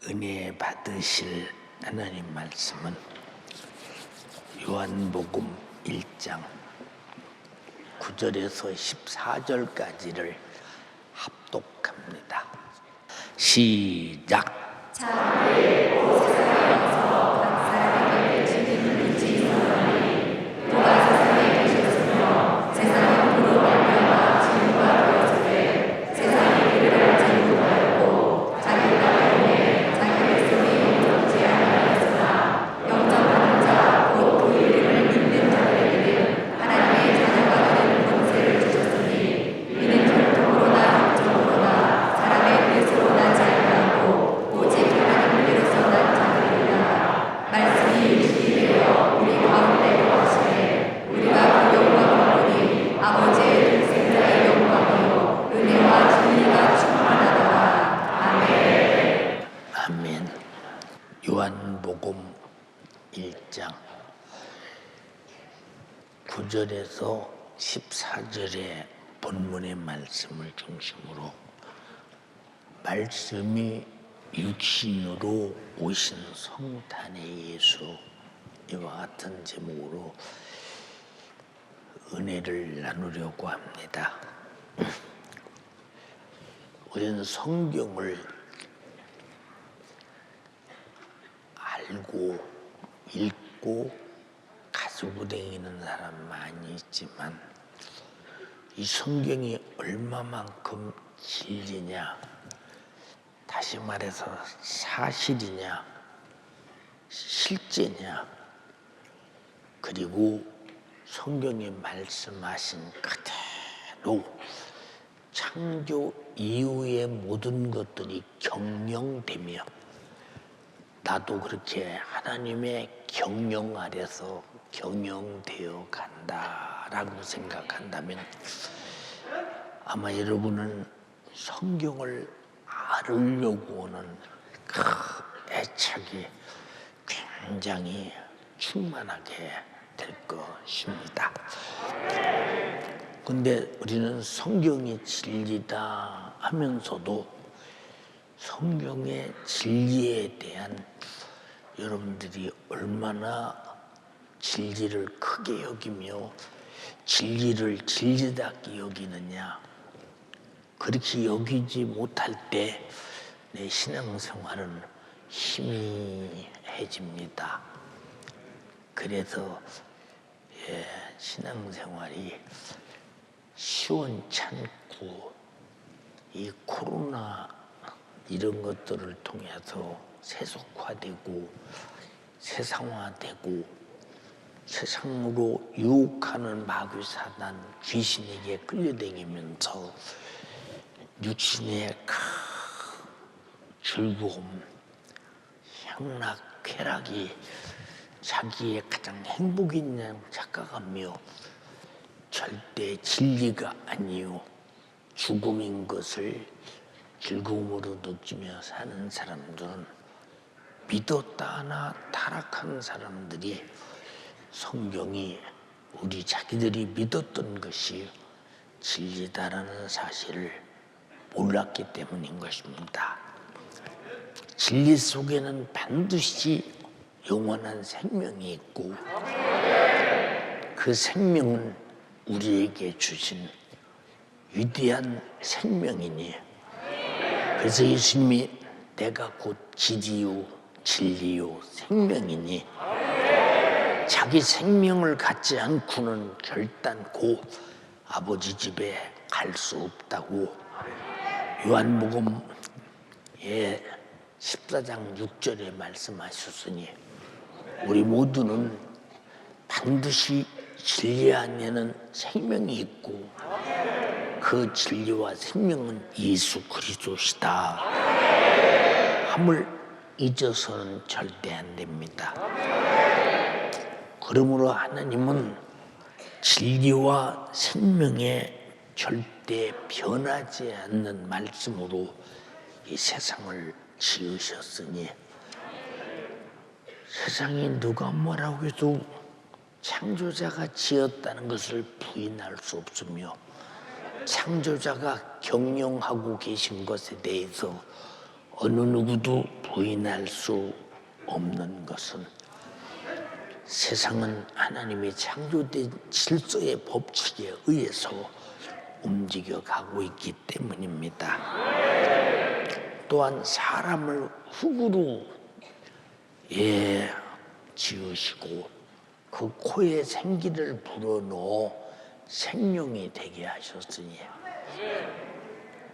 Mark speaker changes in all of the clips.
Speaker 1: 은혜 받으실 하나님 말씀은 요한복음 1장 9절에서 14절까지를 합독합니다. 시작. 요한복음 1장 9절에서 14절의 본문의 말씀을 중심으로 말씀이 육신으로 오신 성탄의 예수, 이와 같은 제목으로 은혜를 나누려고 합니다. 우리는 성경을 알고 읽고 가지고 다니는 사람 많이 있지만 이 성경이 얼마만큼 진리냐, 다시 말해서 사실이냐, 실제냐, 그리고 성경이 말씀하신 그대로 창조 이후의 모든 것들이 경영되며 나도 그렇게 하나님의 경영 아래서 경영되어 간다라고 생각한다면 아마 여러분은 성경을 알으려고 하는 그 애착이 굉장히 충만하게 될 것입니다. 근데 우리는 성경이 진리다 하면서도 성경의 진리에 대한 여러분들이 얼마나 진리를 크게 여기며 진리를 진리답게 여기느냐, 그렇게 여기지 못할 때 내 신앙생활은 희미해집니다. 그래서 신앙생활이 시원찮고 이 코로나 이런 것들을 통해서 세속화되고 세상화되고 세상으로 유혹하는 마귀 사단 귀신에게 끌려다니면서 육신의 즐거움, 향락, 쾌락이 자기의 가장 행복인 양 착각하며 절대 진리가 아니요 죽음인 것을 즐거움으로 느끼며 사는 사람들은 믿었다 하나 타락한 사람들이 성경이 우리 자기들이 믿었던 것이 진리다라는 사실을 몰랐기 때문인 것입니다. 진리 속에는 반드시 영원한 생명이 있고 그 생명은 우리에게 주신 위대한 생명이니, 그래서 예수님이 내가 곧 길이요 진리요 생명이니 자기 생명을 갖지 않고는 결단코 아버지 집에 갈 수 없다고 요한복음 14장 6절에 말씀하셨으니 우리 모두는 반드시 진리 안에는 생명이 있고 그 진리와 생명은 예수 그리스도시다 함을 잊어서는 절대 안 됩니다. 그러므로 하나님은 진리와 생명에 절대 변하지 않는 말씀으로 이 세상을 지으셨으니 세상이 누가 뭐라고 해도 창조자가 지었다는 것을 부인할 수 없으며 창조자가 경영하고 계신 것에 대해서 어느 누구도 부인할 수 없는 것은 세상은 하나님의 창조된 질서의 법칙에 의해서 움직여가고 있기 때문입니다. 또한 사람을 흙으로 지으시고 그 코에 생기를 불어넣어 생명이 되게 하셨으니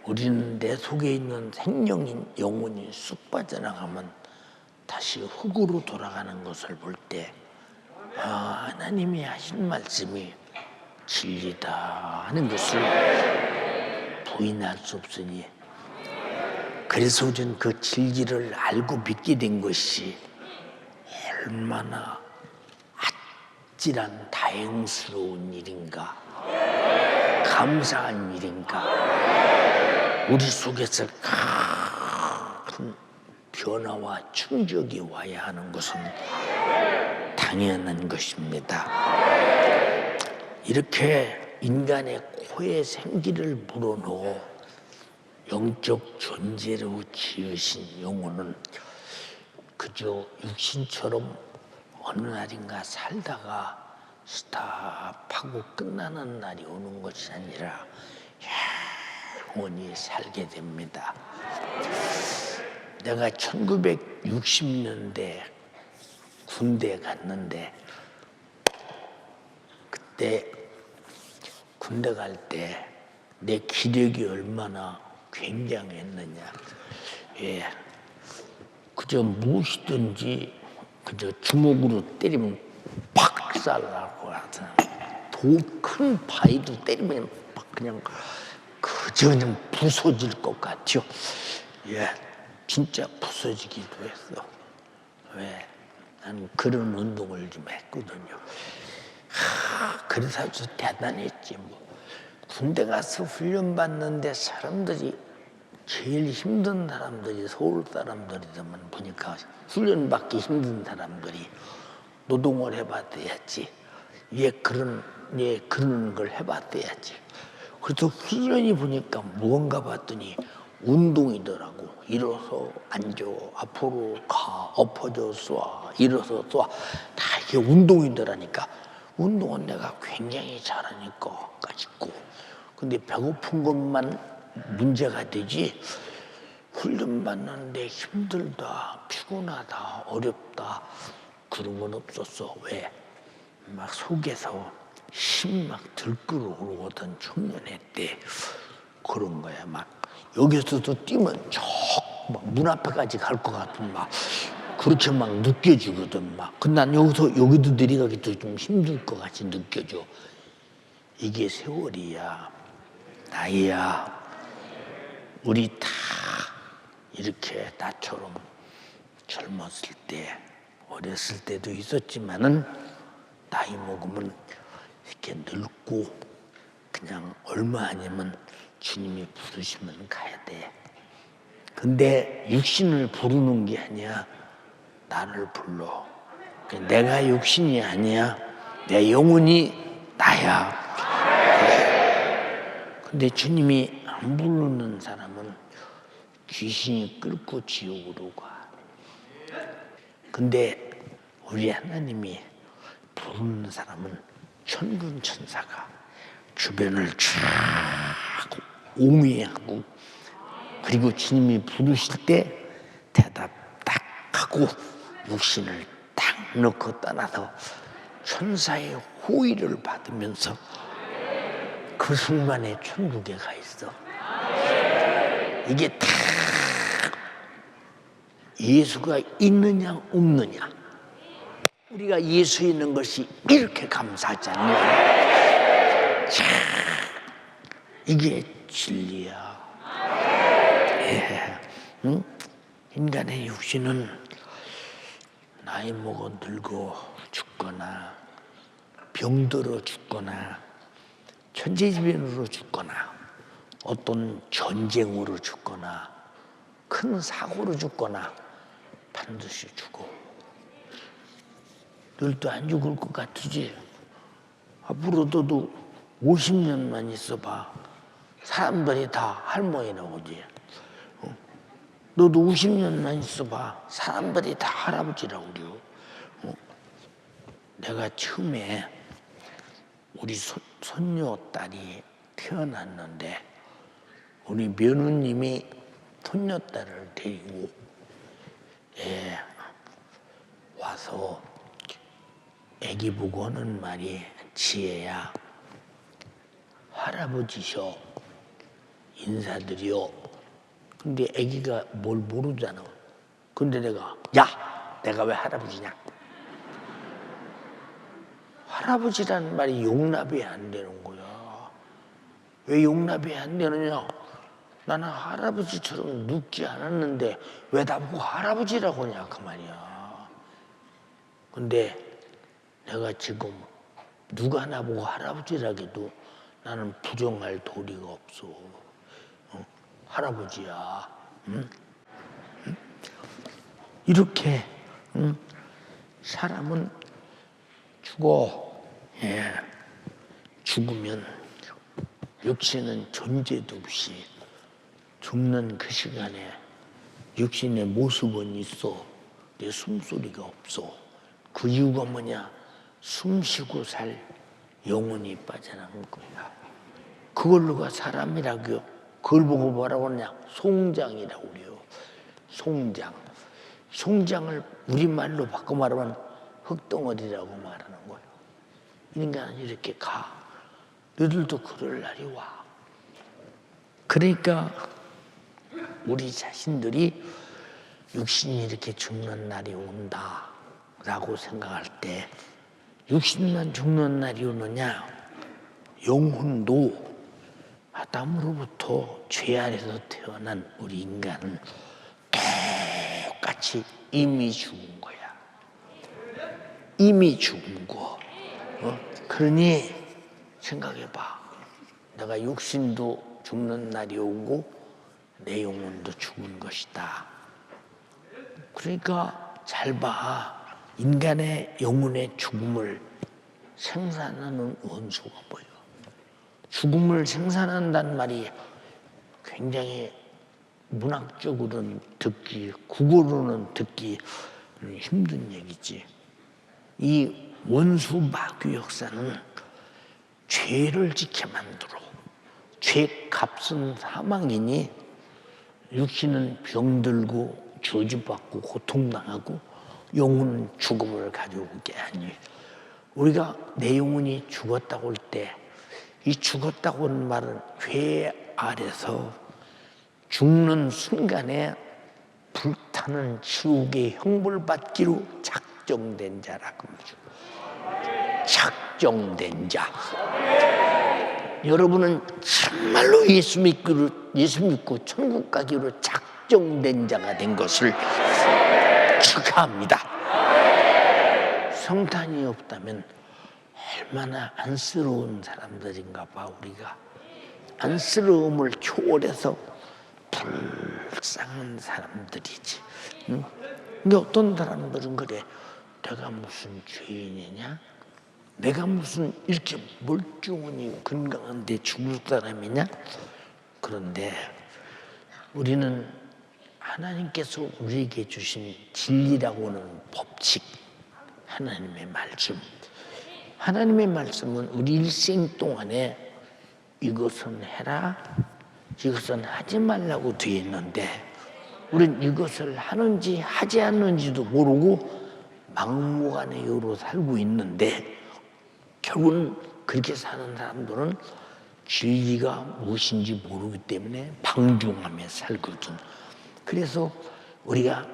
Speaker 1: 우리는 내 속에 있는 생명인 영혼이 쑥 빠져나가면 다시 흙으로 돌아가는 것을 볼 때 하나님이 하신 말씀이 진리다 하는 것을 부인할 수 없으니 그래서 우리는 그 진리를 알고 믿게 된 것이 얼마나 아찔한 다행스러운 일인가, 감사한 일인가. 우리 속에서 큰 변화와 충격이 와야 하는 것은 당연한 것입니다. 이렇게 인간의 코에 생기를 불어넣어 영적 존재로 지으신 영혼은 그저 육신처럼 어느 날인가 살다가 스탑하고 끝나는 날이 오는 것이 아니라 영원히 살게 됩니다. 내가 1960년대 군대 갔는데 그때 군대 갈 때 내 기력이 얼마나 굉장했느냐. 그저 무엇이든지 그저 주먹으로 때리면 박살나고 하잖아. 큰 바위도 때리면 막 그냥 그저 그냥 부서질 것 같죠. 진짜 부서지기도 했어. 왜? 나는 그런 운동을 좀 했거든요. 그래서 아주 대단했지 뭐. 군대 가서 훈련 받는데 사람들이 제일 힘든 사람들이 서울 사람들이더만 보니까 훈련 받기 힘든 사람들이 노동을 해봤어야지. 그런 걸 해봤어야지. 그래서 훈련이 보니까 무언가 봤더니 운동이더라고. 일어서 앉아, 앞으로 가, 엎어져 쏴, 일어서 쏴. 다 이게 운동이더라니까. 운동은 내가 굉장히 잘하니까 까짓고. 근데 배고픈 것만 문제가 되지 훈련 받는데 힘들다, 피곤하다, 어렵다 그런 건 없었어. 왜? 막 속에서 힘 막 들끓어 오르거든. 청년회 때 그런 거야. 막 여기서도 뛰면 저 막 문 앞에까지 갈 것 같은 막 그렇게 막 느껴지거든. 막. 근데 난 여기도 내려가기도 좀 힘들 것 같이 느껴져. 이게 세월이야, 나이야. 우리 다 이렇게 나처럼 젊었을 때, 어렸을 때도 있었지만은 나이 먹으면 이렇게 늙고 그냥 얼마 아니면 주님이 부르시면 가야 돼. 근데 육신을 부르는 게 아니야. 나를 불러. 내가 육신이 아니야. 내 영혼이 나야. 근데 주님이 안 부르는 사람은 귀신이 끌고 지옥으로 가. 근데 우리 하나님이 부르는 사람은 천군 천사가 주변을 쫙 옹회하고 그리고 주님이 부르실 때 대답 딱 하고 육신을 딱 넣고 떠나서 천사의 호의를 받으면서 그 순간에 천국에 가 있어. 이게 다 예수가 있느냐 없느냐. 우리가 예수 있는 것이 이렇게 감사하지 않냐. 자, 이게 진리야. 응? 인간의 육신은 나이 먹어 늙어 죽거나 병들어 죽거나 천재지변으로 죽거나 어떤 전쟁으로 죽거나 큰 사고로 죽거나 반드시 죽어. 너도 안 죽을 것 같으지? 앞으로도 50년만 있어봐. 사람들이 다 할머니 나오지. 너도 50년만 있어봐. 사람들이 다 할아버지라고 그래요. 내가 처음에 우리 손녀 딸이 태어났는데 우리 며느님이 손녀 딸을 데리고 와서 애기 보고 하는 말이 지혜야 할아버지셔 인사드려. 근데 애기가 뭘 모르잖아. 근데 내가 왜 할아버지냐? 할아버지라는 말이 용납이 안 되는 거야. 왜 용납이 안 되느냐? 나는 할아버지처럼 늙지 않았는데 왜 나보고 할아버지라고 하냐 그 말이야. 근데 내가 지금 누가 나보고 할아버지라고 해도 나는 부정할 도리가 없어. 할아버지야. 응? 응? 이렇게 사람은 죽어. 죽으면 육신은 존재도 없이 죽는 그 시간에 육신의 모습은 있어. 내 숨소리가 없어. 그 이유가 뭐냐? 숨 쉬고 살 영혼이 빠져나간 거야. 그걸로가 사람이라고요. 그걸 보고 뭐라고 하냐? 송장이라고 그래요. 송장. 송장을 우리말로 바꿔 말하면 흙덩어리라고 말하는 거예요. 인간은 이렇게 가. 너희들도 그럴 날이 와. 그러니까 우리 자신들이 육신이 이렇게 죽는 날이 온다라고 생각할 때 육신만 죽는 날이 오느냐? 영혼도 아담으로부터 죄 아래서 태어난 우리 인간은 똑같이 이미 죽은 거야. 이미 죽은 거. 그러니 생각해봐. 내가 육신도 죽는 날이 오고 내 영혼도 죽은 것이다. 그러니까 잘 봐. 인간의 영혼의 죽음을 생산하는 원수가 뭐예요? 죽음을 생산한다는 말이 굉장히 문학적으로는 듣기, 국어로는 듣기 힘든 얘기지. 이 원수 마귀 역사는 죄를 짓게 만들어. 죄 값은 사망이니 육신은 병들고 저주받고 고통당하고 영혼은 죽음을 가져오게 하니 우리가 내 영혼이 죽었다고 할 때 이 죽었다고 하는 말은 죄 아래서 죽는 순간에 불타는 지옥의 형벌 받기로 작정된 자라고 그러죠. 작정된 자. 여러분은 정말로 예수 믿고 천국 가기로 작정된 자가 된 것을 축하합니다. 성탄이 없다면 얼마나 안쓰러운 사람들인가 봐. 우리가 안쓰러움을 초월해서 불쌍한 사람들이지. 응? 근데 어떤 사람들은 그래. 내가 무슨 죄인이냐? 내가 무슨 이렇게 멀쩡하니 건강한데 죽을 사람이냐? 그런데 우리는 하나님께서 우리에게 주신 진리라고 하는 법칙, 하나님의 말씀. 하나님의 말씀은 우리 일생 동안에 이것은 해라, 이것은 하지 말라고 되어 있는데 우리는 이것을 하는지 하지 않는지도 모르고 막무가내로 살고 있는데 결국은 그렇게 사는 사람들은 진리가 무엇인지 모르기 때문에 방종하며 살거든. 그래서 우리가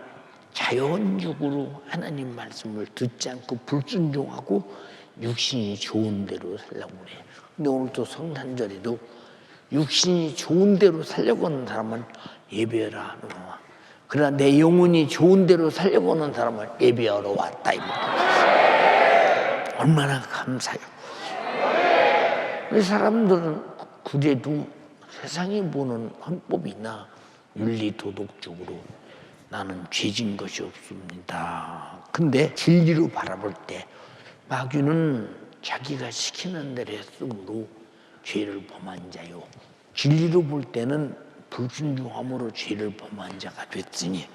Speaker 1: 자연적으로 하나님 말씀을 듣지 않고 불순종하고 육신이 좋은 대로 살려고 그래. 근데 오늘 또 성탄절에도 육신이 좋은 대로 살려고 하는 사람은 예배하라. 그러나 내 영혼이 좋은 대로 살려고 하는 사람은 예배하러 왔다. 얼마나 감사해요. 이 사람들은 그래도 세상이 보는 헌법이나 윤리 도덕적으로 나는 죄진 것이 없습니다. 근데 진리로 바라볼 때 마귀는 자기가 시키는 대로 했으므로 죄를 범한 자요. 진리로 볼 때는 불순종함으로 죄를 범한 자가 됐으니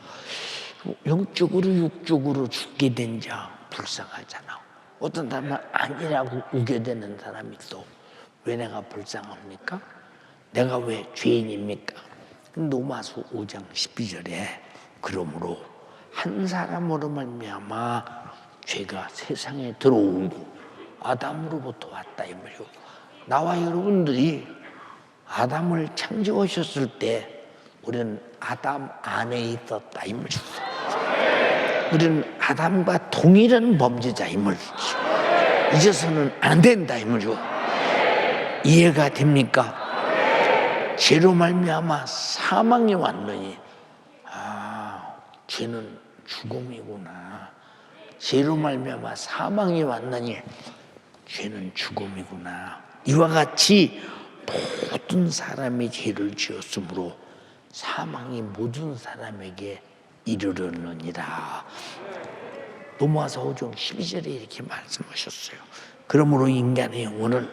Speaker 1: 영적으로 육적으로 죽게 된 자 불쌍하잖아. 어떤 사람은 아니라고 우겨대는 사람이 있어. 왜 내가 불쌍합니까? 내가 왜 죄인입니까? 로마서 5장 12절에 그러므로 한 사람으로 말미암아 죄가 세상에 들어오고 아담으로부터 왔다 이 말이요. 나와 여러분들이 아담을 창조하셨을 때 우리는 아담 안에 있었다 이 말이죠. 우리는 아담과 동일한 범죄자 이 말이죠. 이제서는 안 된다 이 말이죠. 이해가 됩니까? 죄로 말미암아 사망이 왔느니 죄는 죽음이구나. 죄로 말미암아 사망이 왔느니 죄는 죽음이구나. 이와 같이 모든 사람이 죄를 지었으므로 사망이 모든 사람에게 이르렀느니라. 로마서 5장 12절에 이렇게 말씀하셨어요. 그러므로 인간의 영혼은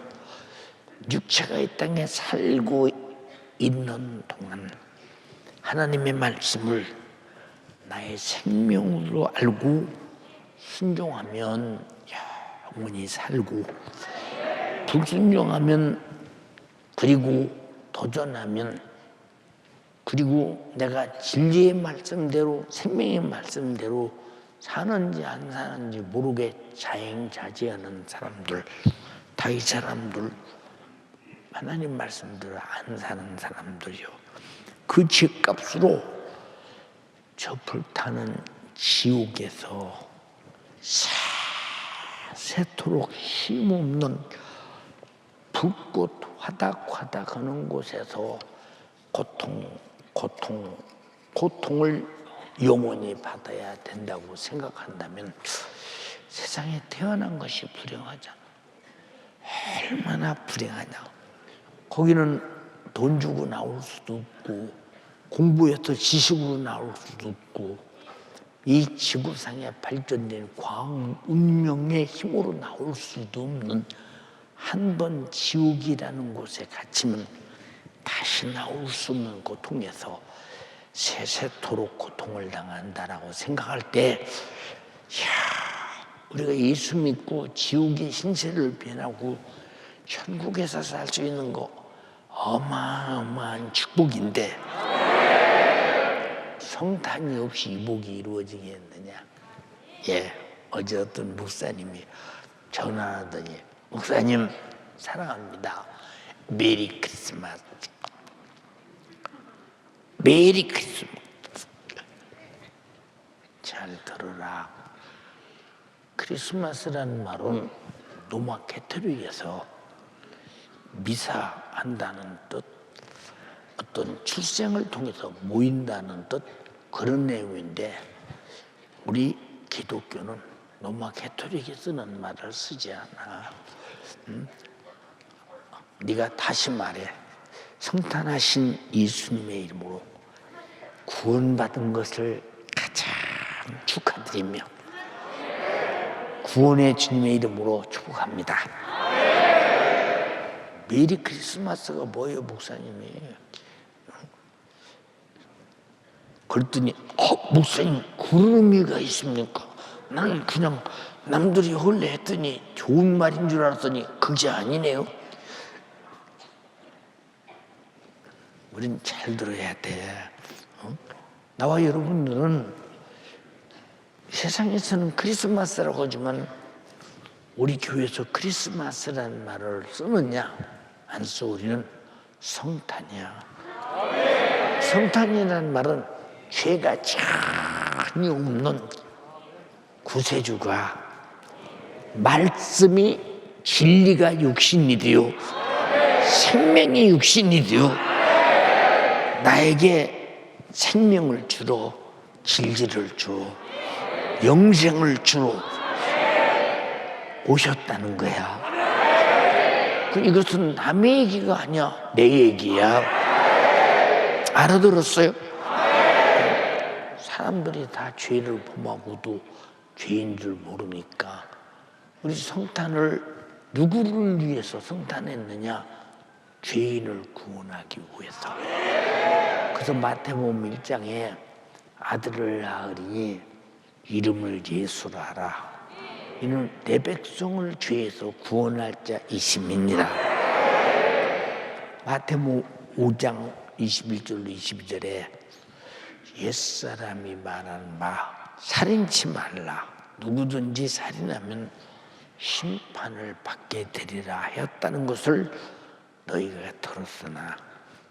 Speaker 1: 육체가 이 땅에 살고 있는 동안 하나님의 말씀을 나의 생명으로 알고 순종하면 영원히 살고, 불순종하면 그리고 도전하면, 그리고 내가 진리의 말씀대로 생명의 말씀대로 사는지 안 사는지 모르게 자행자제하는 사람들, 다 이 사람들 하나님 말씀대로 안 사는 사람들이요. 그 죄값으로 저 불타는 지옥에서 새토록 힘없는 불꽃 화닥화닥 하는 곳에서 고통을 영원히 받아야 된다고 생각한다면 세상에 태어난 것이 불행하잖아. 얼마나 불행하냐. 거기는 돈 주고 나올 수도 없고 공부해서 지식으로 나올 수도 없고 이 지구상에 발전된 과학 문명의 힘으로 나올 수도 없는, 한 번 지옥이라는 곳에 갇히면 다시 나올 수 없는 고통에서 세세토록 고통을 당한다라고 생각할 때, 우리가 예수 믿고 지옥의 신세를 변하고 천국에서 살 수 있는 거 어마어마한 축복인데 성탄이 없이 이 복이 이루어지겠느냐? 어제 어떤 목사님이 전화하더니, 목사님 사랑합니다. 메리 크리스마스. 메리 크리스마스. 잘 들어라. 크리스마스라는 말은 로마 가톨릭에서 미사한다는 뜻, 어떤 출생을 통해서 모인다는 뜻, 그런 내용인데 우리 기독교는 로마 가톨릭이 쓰는 말을 쓰지 않아. 네가 다시 말해. 성탄하신 예수님의 이름으로 구원받은 것을 가장 축하드리며 구원의 주님의 이름으로 축복합니다. 메리 크리스마스가 뭐예요, 목사님이? 그랬더니 목사님 그런 의미가 있습니까? 나는 그냥 남들이 헐레 했더니 좋은 말인 줄 알았더니 그게 아니네요. 우린 잘 들어야 돼. 나와 여러분들은 세상에서는 크리스마스라고 하지만 우리 교회에서 크리스마스라는 말을 쓰느냐 안 써. 우리는 성탄이야. 성탄이라는 말은 죄가 전혀 없는 구세주가, 말씀이 진리가 육신이 되어 생명이 육신이 되어 나에게 생명을 주러, 진리를 주러, 영생을 주러 오셨다는 거야. 이것은 남의 얘기가 아니야. 내 얘기야. 알아들었어요? 사람들이 다 죄를 범하고도 죄인 줄 모르니까 우리 성탄을 누구를 위해서 성탄했느냐? 죄인을 구원하기 위해서. 그래서 마태복음 1장에 아들을 낳으리니 이름을 예수라 하라. 이는 내 백성을 죄에서 구원할 자이심이니라. 마태복음 5장 21절로 22절에 옛사람이 말하는 바 살인치 말라. 누구든지 살인하면 심판을 받게 되리라 하였다는 것을 너희가 들었으나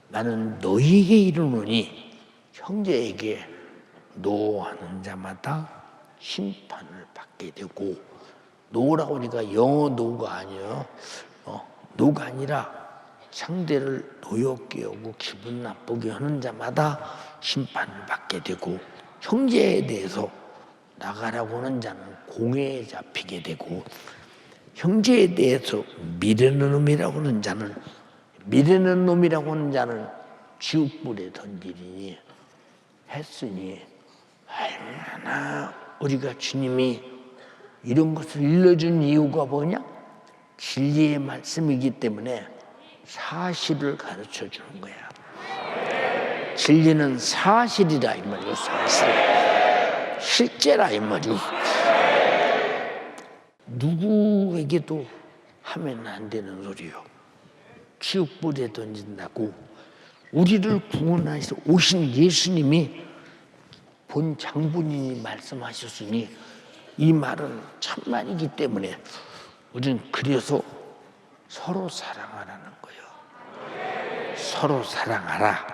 Speaker 1: 나는 너희에게 이르노니 형제에게 노하는 자마다 심판을 받게 되고, 노라고 하니까 영어 노가 아니에요. 노가 아니라 상대를 노엽게 하고 기분 나쁘게 하는 자마다 심판을 받게 되고, 형제에 대해서 나가라고 하는 자는 공회에 잡히게 되고, 형제에 대해서 미련한 놈이라고 하는 자는 지옥불에 던지리니 했으니, 얼마나 우리가 주님이 이런 것을 일러준 이유가 뭐냐? 진리의 말씀이기 때문에 사실을 가르쳐 주는 거야. 진리는 사실이라 이 말이요. 사실. 실제라 이 말이요. 누구에게도 하면 안 되는 소리요. 지옥불에 던진다고. 우리를 구원하시러 오신 예수님이 본 장본인이 말씀하셨으니 이 말은 참말이기 때문에 우리는 그래서 서로 사랑하라는 거예요. 서로 사랑하라.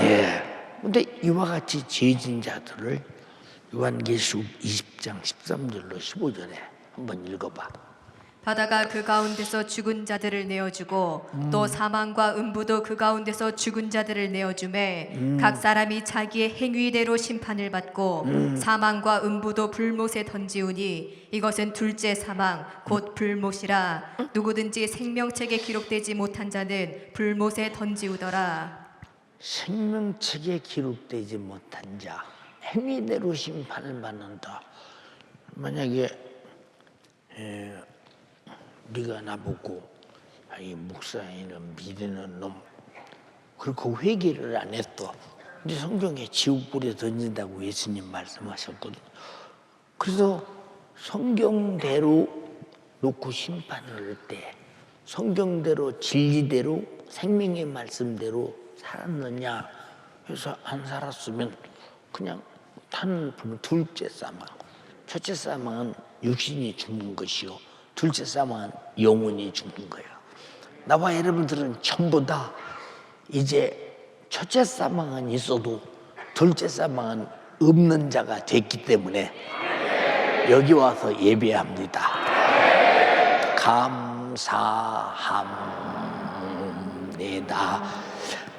Speaker 1: 예. 근데 이와 같이 죄진 자들을 요한계시록 20장 13절로 15절에 한번 읽어봐.
Speaker 2: 바다가 그 가운데서 죽은 자들을 내어주고 또 사망과 음부도 그 가운데서 죽은 자들을 내어주매 각 사람이 자기의 행위대로 심판을 받고 사망과 음부도 불못에 던지우니 이것은 둘째 사망 곧 불못이라. 누구든지 생명책에 기록되지 못한 자는 불못에 던지우더라.
Speaker 1: 생명책에 기록되지 못한 자, 행위대로 심판을 받는다. 만약에 네가 나보고 이 목사님은 믿는 놈, 그리고 회개를 안 했어. 근데 성경에 지옥불에 던진다고 예수님 말씀하셨거든. 그래서 성경대로 놓고 심판을 할 때 성경대로 진리대로 생명의 말씀대로 살았느냐 해서 안 살았으면 그냥 타는 불은 둘째 사망. 첫째 사망은 육신이 죽는 것이요, 둘째 사망은 영혼이 죽는 거예요. 나와 여러분들은 전부 다 이제 첫째 사망은 있어도 둘째 사망은 없는 자가 됐기 때문에 여기 와서 예배합니다. 감사합니다.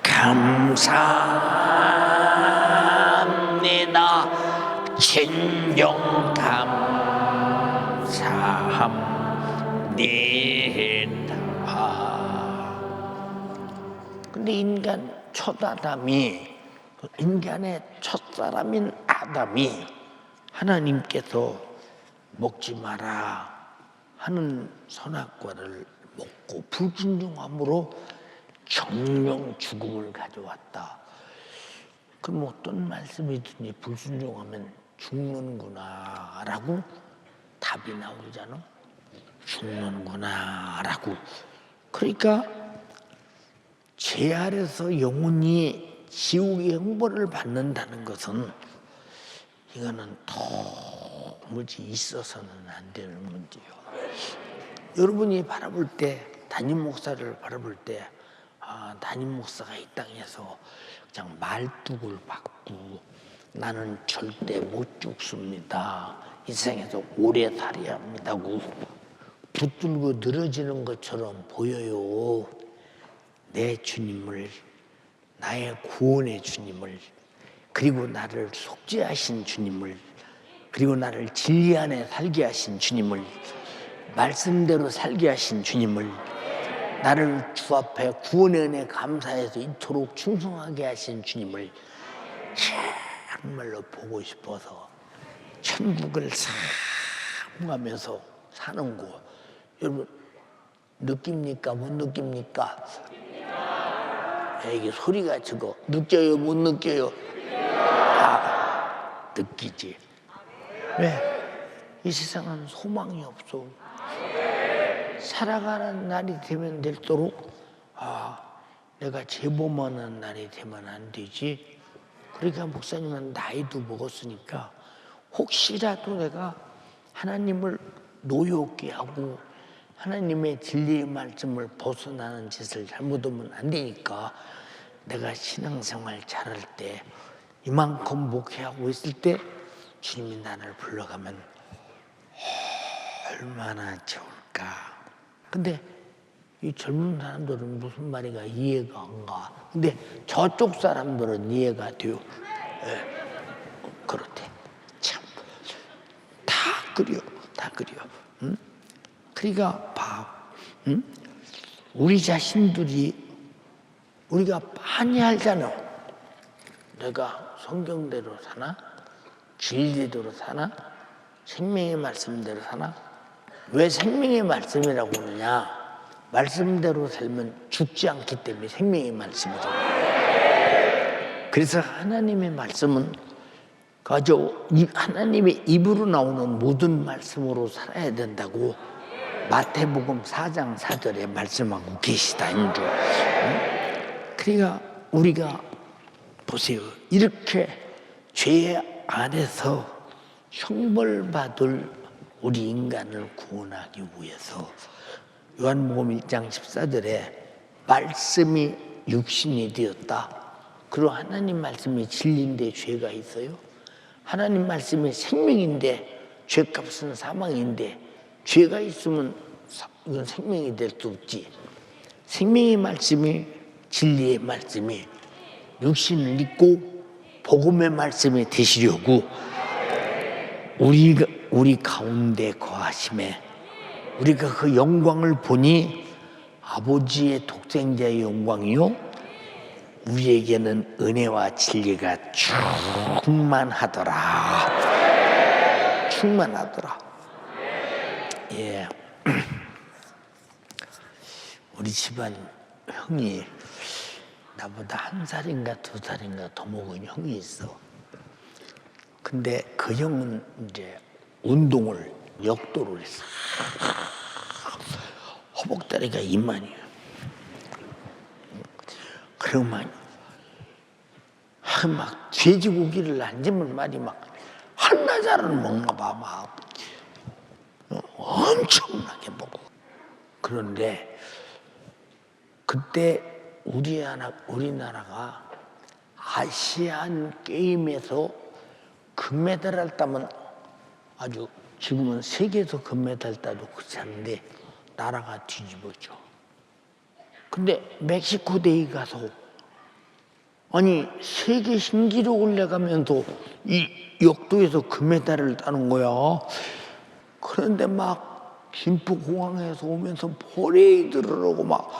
Speaker 1: 감사합니다. 진정 감사합니다. 근데 인간 첫 아담이, 인간의 첫사람인 아담이 하나님께서 먹지 마라 하는 선악과를 먹고 불순종함으로 정령 죽음을 가져왔다. 그럼 어떤 말씀이든지 불순종하면 죽는구나 라고 답이 나오잖아. 죽는구나 라고. 그러니까 죄 아래서 영혼이 지옥의 형벌을 받는다는 것은 이거는 도무지 있어서는 안 되는 문제예요. 여러분이 바라볼 때, 담임 목사를 바라볼 때, 담임 목사가 이 땅에서 그냥 말뚝을 받고 나는 절대 못 죽습니다, 이 세상에서 오래 살아야 합니다고 붙들고 늘어지는 것처럼 보여요. 내 주님을, 나의 구원의 주님을, 그리고 나를 속죄하신 주님을, 그리고 나를 진리 안에 살게 하신 주님을, 말씀대로 살게 하신 주님을, 나를 주 앞에 구원의 은혜 감사해서 이토록 충성하게 하신 주님을 정말로 보고 싶어서 천국을 사모하면서 사는 거, 여러분 느낍니까? 못 느낍니까? 이게 소리가 저거 느껴요 못 느껴요? 다 느끼지. 왜? 이 세상은 소망이 없어. 살아가는 날이 되면 될수록 내가 재범하는 날이 되면 안 되지. 그러니까 목사님은 나이도 먹었으니까 혹시라도 내가 하나님을 노엽게 하고 하나님의 진리의 말씀을 벗어나는 짓을 잘못하면 안 되니까 내가 신앙생활 잘할 때 이만큼 목회하고 있을 때 주님이 나를 불러가면 얼마나 좋을까. 근데 이 젊은 사람들은 무슨 말인가 이해가 안 가. 근데 저쪽 사람들은 이해가 돼요. 그렇대. 참. 다 그려. 다 그려. 응? 그러니까 우리 자신들이 우리가 많이 알잖아. 내가 성경대로 사나? 진리대로 사나? 생명의 말씀대로 사나? 왜 생명의 말씀이라고 하느냐? 말씀대로 살면 죽지 않기 때문에 생명의 말씀이죠. 그래서 하나님의 말씀은 하나님의 입으로 나오는 모든 말씀으로 살아야 된다고 마태복음 4장 4절에 말씀하고 계시다. 그러니까 우리가 보세요. 이렇게 죄 안에서 형벌받을 우리 인간을 구원하기 위해서 요한복음 1장 14절에 말씀이 육신이 되었다. 그리고 하나님 말씀이 진리인데 죄가 있어요? 하나님 말씀이 생명인데 죄값은 사망인데 죄가 있으면 이건 생명이 될 수 없지. 생명의 말씀이 진리의 말씀이 육신을 입고 복음의 말씀이 되시려고 우리 가운데 거하심에 우리가 그 영광을 보니 아버지의 독생자의 영광이요 우리에게는 은혜와 진리가 충만하더라. 충만하더라. 예. 우리 집안 형이 나보다 1살인가 2살인가 더 먹은 형이 있어. 근데 그 형은 이제 운동을 역도를 했어. 허벅다리가 이만이에요. 그러면 막 돼지고기를 앉으면 말이 막 한나절을 먹나 봐. 막 엄청나게 먹어. 그런데 그때 우리나라가 아시안 게임에서 금메달을 따면 아주 지금은 세계에서 금메달 따도 그렇지 않은데 나라가 뒤집어져. 근데 멕시코 대회 가서 아니 세계 신기록을 내가면서 이 역도에서 금메달을 따는 거야. 그런데 막 김포공항에서 오면서 퍼레이드를 하고 막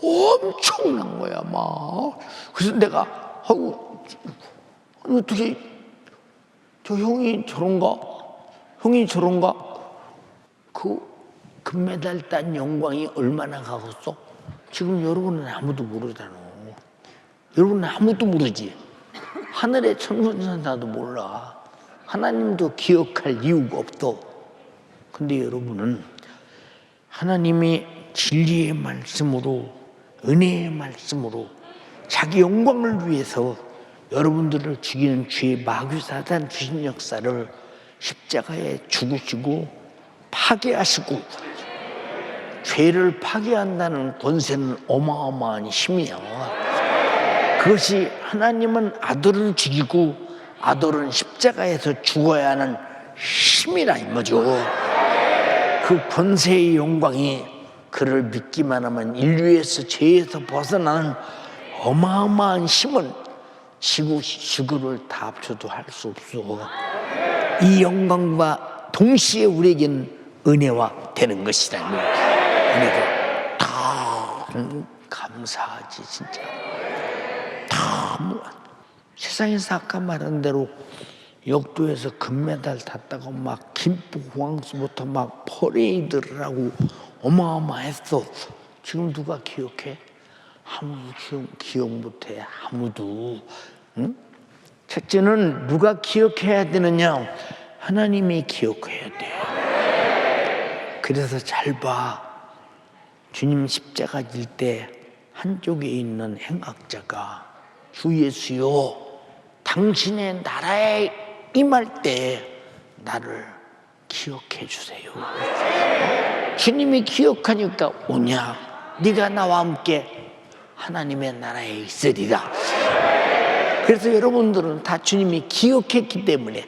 Speaker 1: 엄청난 거야 막. 그래서 내가 어떻게 저 형이 저런가? 그 금메달 딴 영광이 얼마나 가겠어? 지금 여러분은 아무도 모르잖아. 여러분은 아무도 모르지. 하늘의 천군천사도 몰라. 하나님도 기억할 이유가 없어. 근데 여러분은 하나님이 진리의 말씀으로 은혜의 말씀으로 자기 영광을 위해서 여러분들을 죽이는 죄의 마귀 사단 귀신 역사를 십자가에 죽으시고 파괴하시고 죄를 파괴한다는 권세는 어마어마한 힘이야. 그것이 하나님은 아들을 죽이고 아들은 십자가에서 죽어야 하는 힘이라 이거죠. 그 권세의 영광이 그를 믿기만 하면 인류에서 죄에서 벗어나는 어마어마한 힘은 지구를 다 합쳐도 할 수 없어. 이 영광과 동시에 우리에게는 은혜와 되는 것이다. 은혜가 다 감사하지 진짜. 다 세상에서 아까 말한 대로 역도에서 금메달 탔다고 막 김포공항서부터 막 퍼레이드를 하고 어마어마했어. 지금 누가 기억해? 아무도 기억 못해. 아무도. 응? 첫째는 누가 기억해야 되느냐? 하나님이 기억해야 돼. 그래서 잘 봐. 주님 십자가 질 때 한쪽에 있는 행악자가 주 예수여, 당신의 나라에 임할 때 나를 기억해 주세요. 주님이 기억하니까 오냐? 네가 나와 함께 하나님의 나라에 있으리라. 그래서 여러분들은 다 주님이 기억했기 때문에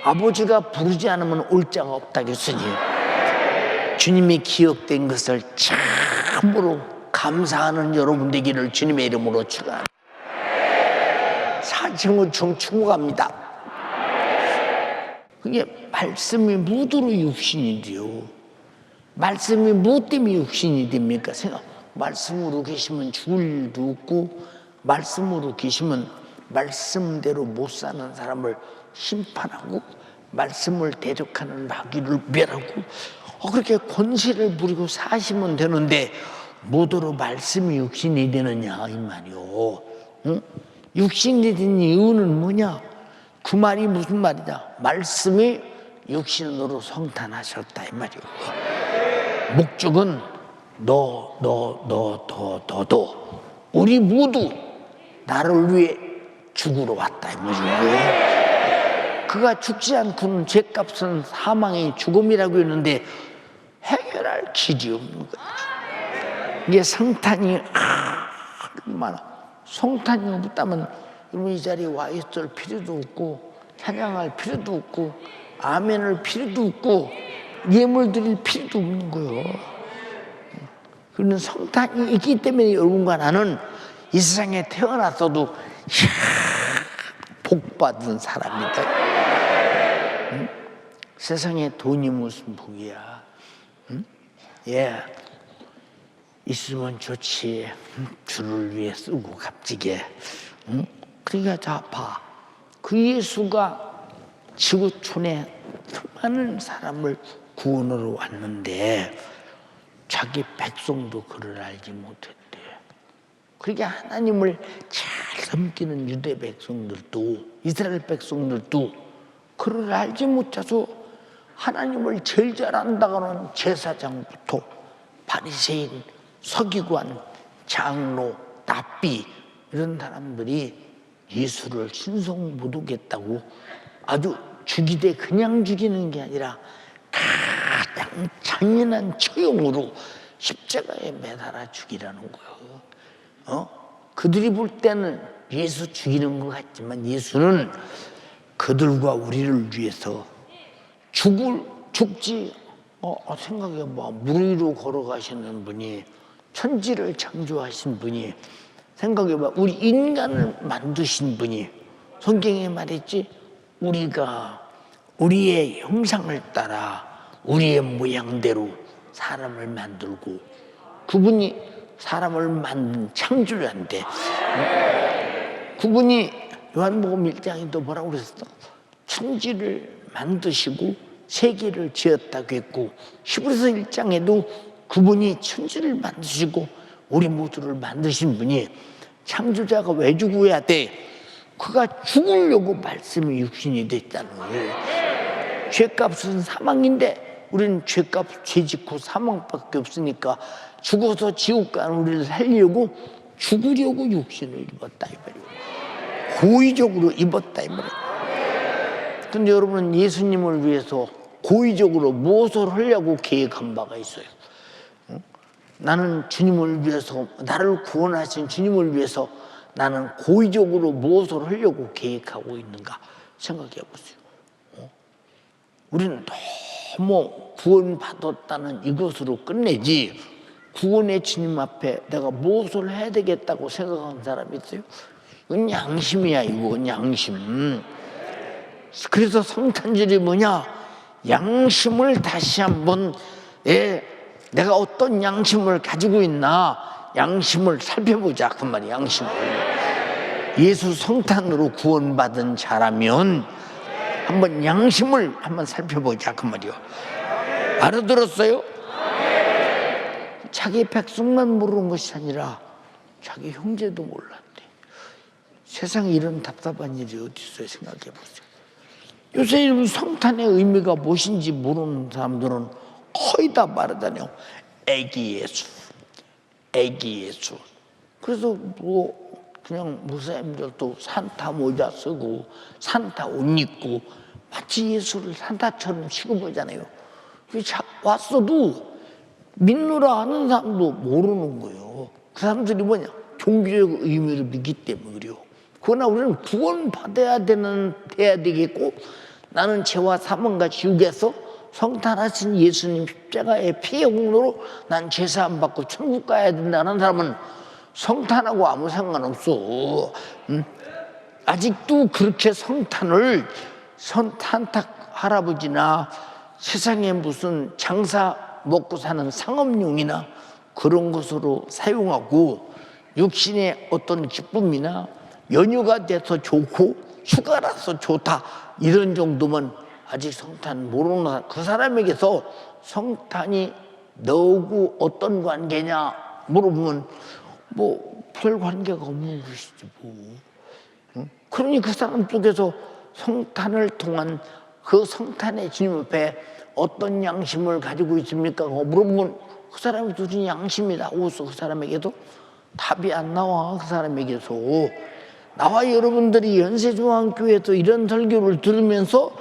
Speaker 1: 아버지가 부르지 않으면 올 자가 없다 했으니 주님이 기억된 것을 참으로 감사하는 여러분 되기를 주님의 이름으로 축원합니다. 사층우청 충고합니다. 그게 말씀이 무드로 육신이 돼요. 말씀이 무엇 때문에 육신이 됩니까? 생각. 말씀으로 계시면 죽을 일도 없고, 말씀으로 계시면 말씀대로 못 사는 사람을 심판하고, 말씀을 대적하는 마귀를 멸하고, 그렇게 권세를 부리고 사시면 되는데 뭐더러 말씀이 육신이 되느냐 이 말이요. 응? 육신이 된 이유는 뭐냐? 그 말이 무슨 말이냐? 말씀이 육신으로 성탄하셨다 이 말이요. 목적은 너 우리 모두 나를 위해 죽으러 왔다 이 말이요. 그가 죽지 않고는 죄값은 사망의 죽음이라고 했는데 해결할 길이 없는 거예요. 이게 성탄이 많아. 성탄이 없다면 여러분 이 자리에 와 있을 필요도 없고, 찬양할 필요도 없고, 아멘을 필요도 없고, 예물 드릴 필요도 없는 거예요. 그런 성탄이 있기 때문에 여러분과 나는 이 세상에 태어났어도 복받은 사람이다. 응? 세상에 돈이 무슨 복이야? 응? 예, 있으면 좋지. 주를 위해 쓰고 값지게. 응? 그러니까 자 봐. 그 예수가 지구촌에 수많은 사람을 구원으로 왔는데 자기 백성도 그를 알지 못했대. 그러니까 하나님을 잘 섬기는 유대 백성들도, 이스라엘 백성들도 그를 알지 못해서 하나님을 제일 잘 안다고는 제사장부터 바리새인, 서기관, 장로, 납비 이런 사람들이 예수를 신성 못 오겠다고 아주 죽이되 그냥 죽이는 게 아니라 가장 잔인한 처형으로 십자가에 매달아 죽이라는 거예요. 그들이 볼 때는 예수 죽이는 것 같지만 예수는 그들과 우리를 위해서 죽지. 생각해봐. 물 위로 걸어가시는 분이, 천지를 창조하신 분이, 생각해봐. 우리 인간을 만드신 분이, 성경에 말했지? 우리가 우리의 형상을 따라 우리의 모양대로 사람을 만들고, 그분이 사람을 만든 창조자인데, 그분이 요한복음 1장에도 뭐라고 그랬어? 천지를 만드시고 세계를 지었다고 했고, 히브리서 1장에도 그분이 천지를 만드시고 우리 모두를 만드신 분이, 창조자가 왜 죽어야 돼? 그가 죽으려고 말씀이 육신이 됐다는 거예요. 죄값은 사망인데 우리는 죄 짓고 사망밖에 없으니까 죽어서 지옥 가는 우리를 살리려고 죽으려고 육신을 입었다 이 말이에요. 고의적으로 입었다 이 말이에요. 근데 여러분은 예수님을 위해서 고의적으로 무엇을 하려고 계획한 바가 있어요? 나는 주님을 위해서, 나를 구원하신 주님을 위해서 나는 고의적으로 무엇을 하려고 계획하고 있는가 생각해 보세요. 우리는 너무 구원받았다는 이것으로 끝내지, 구원의 주님 앞에 내가 무엇을 해야 되겠다고 생각하는 사람이 있어요? 이건 양심이야. 이건 양심. 그래서 성탄절이 뭐냐? 양심을 다시 한번, 내가 어떤 양심을 가지고 있나 양심을 살펴보자 그 말이야. 양심을. 예수 성탄으로 구원받은 자라면 한번 양심을 한번 살펴보자 그 말이요. 알아들었어요? 자기 백성만 모르는 것이 아니라 자기 형제도 몰랐대. 세상에 이런 답답한 일이 어디 있어요? 생각해 보세요. 요새 이런 성탄의 의미가 무엇인지 모르는 사람들은 거의 다 말하다니요. 애기 예수, 애기 예수. 그래서 뭐 그냥 목사님들도 산타 모자 쓰고 산타 옷 입고 마치 예수를 산타처럼 취급하잖아요. 왔어도 믿노라 하는 사람도 모르는 거예요. 그 사람들이 뭐냐? 종교적 의미를 믿기 때문에 그래요. 그러나 우리는 구원받아야 되겠고, 나는 죄와 사망과 지옥에서 성탄하신 예수님 십자가의 피의 공로로 난 죄사함 받고 천국 가야 된다는 사람은 성탄하고 아무 상관없어. 아직도 그렇게 성탄을 산타 할아버지나 세상에 무슨 장사 먹고 사는 상업용이나 그런 것으로 사용하고, 육신의 어떤 기쁨이나 연휴가 돼서 좋고 휴가라서 좋다 이런 정도면 아직 성탄 모르는 그 사람에게서 성탄이 너하고 어떤 관계냐 물어보면 뭐 별 관계가 없는 것이지 뭐. 그러니 그 사람 속에서 성탄을 통한 그 성탄의 주님 앞에 어떤 양심을 가지고 있습니까? 물어보면 그 사람이 두신 양심이다. 오서 그 사람에게도 답이 안 나와. 그 사람에게서 나와 여러분들이 연세중앙교회에서 이런 설교를 들으면서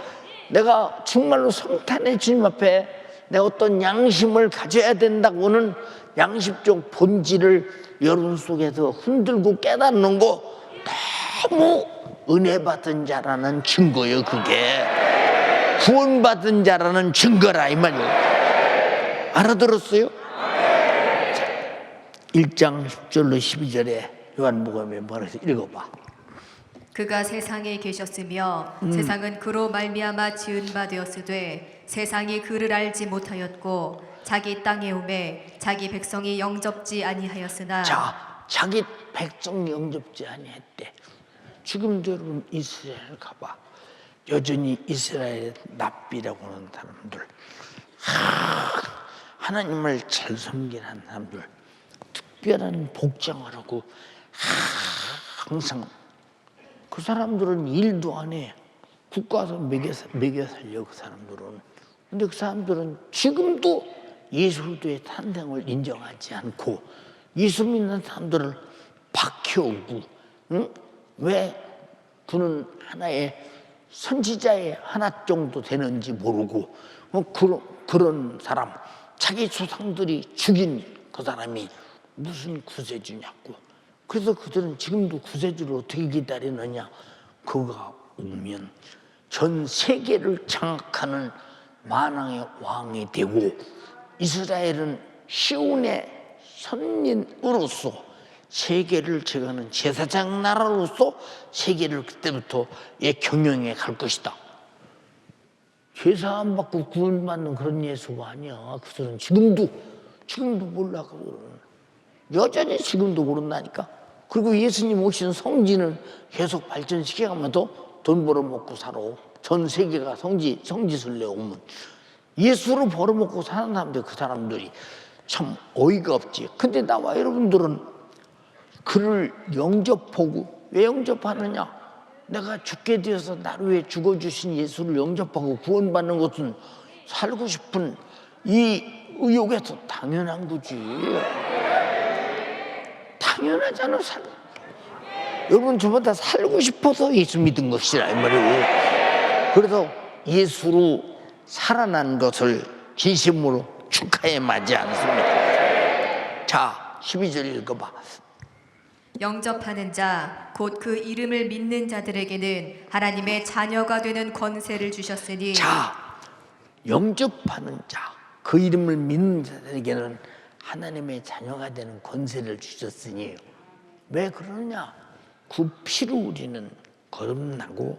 Speaker 1: 내가 정말로 성탄의 주님 앞에 내 어떤 양심을 가져야 된다고는 양심적 본질을 여러분 속에서 흔들고 깨닫는 거 너무 은혜 받은 자라는 증거예요. 그게 구원받은 자라는 증거라 이 말이에요. 알아들었어요? 1장 10절로 12절에 요한복음에 뭐라서 읽어봐.
Speaker 2: 그가 세상에 계셨으며 세상은 그로 말미암아 지은 바 되었으되 세상이 그를 알지 못하였고 자기 땅에 오매 자기 백성이 영접지 아니하였으나.
Speaker 1: 자, 자기 백성이 영접지 아니했대. 지금도 여러분 이스라엘 가봐. 여전히 이스라엘 납비라고 하는 사람들, 하나님을 잘 섬기는 사람들, 특별한 복장을 하고 항상 그 사람들은 일도 안 해. 국가에서 먹여 살려 그 사람들은. 근데 그 사람들은 지금도 예수 그리스도의 탄생을 인정하지 않고 예수 믿는 사람들을 박해오고, 왜 그는 하나의 선지자의 하나 정도 되는지 모르고 그런 사람, 자기 조상들이 죽인 그 사람이 무슨 구세주냐고. 그래서 그들은 지금도 구세주를 어떻게 기다리느냐. 그가 오면 전 세계를 장악하는 만왕의 왕이 되고, 이스라엘은 시온의 선민으로서 세계를 제거하는 제사장 나라로서 세계를 그때부터 경영해 갈 것이다. 죄사 안 받고 구원받는 그런 예수가 아니야. 그들은 지금도 몰라. 그들은 여전히 지금도 모른다니까. 그리고 예수님 오신 성지는 계속 발전시켜가면서 돈 벌어먹고 살아. 전 세계가 성지순례 오면 예수로 벌어먹고 사는 사람들, 그 사람들이 참 어이가 없지. 근데 나와 여러분들은 그를 영접하고, 왜 영접하느냐? 내가 죽게 되어서 나를 위해 죽어주신 예수를 영접하고 구원받는 것은 살고 싶은 이 의욕에서 당연한 거지. 당연하잖아. 여러분 저보다 살고 싶어서 예수 믿은 것이라 이 말이에요. 그래서 예수로 살아난 것을 진심으로 축하해 마지 않습니다. 자, 12절 읽어봐.
Speaker 2: 영접하는 자 곧 그 이름을 믿는 자들에게는 하나님의 자녀가 되는 권세를 주셨으니.
Speaker 1: 자, 영접하는 자, 그 이름을 믿는 자들에게는 하나님의 자녀가 되는 권세를 주셨으니. 왜 그러냐? 그 피로 우리는 거듭나고,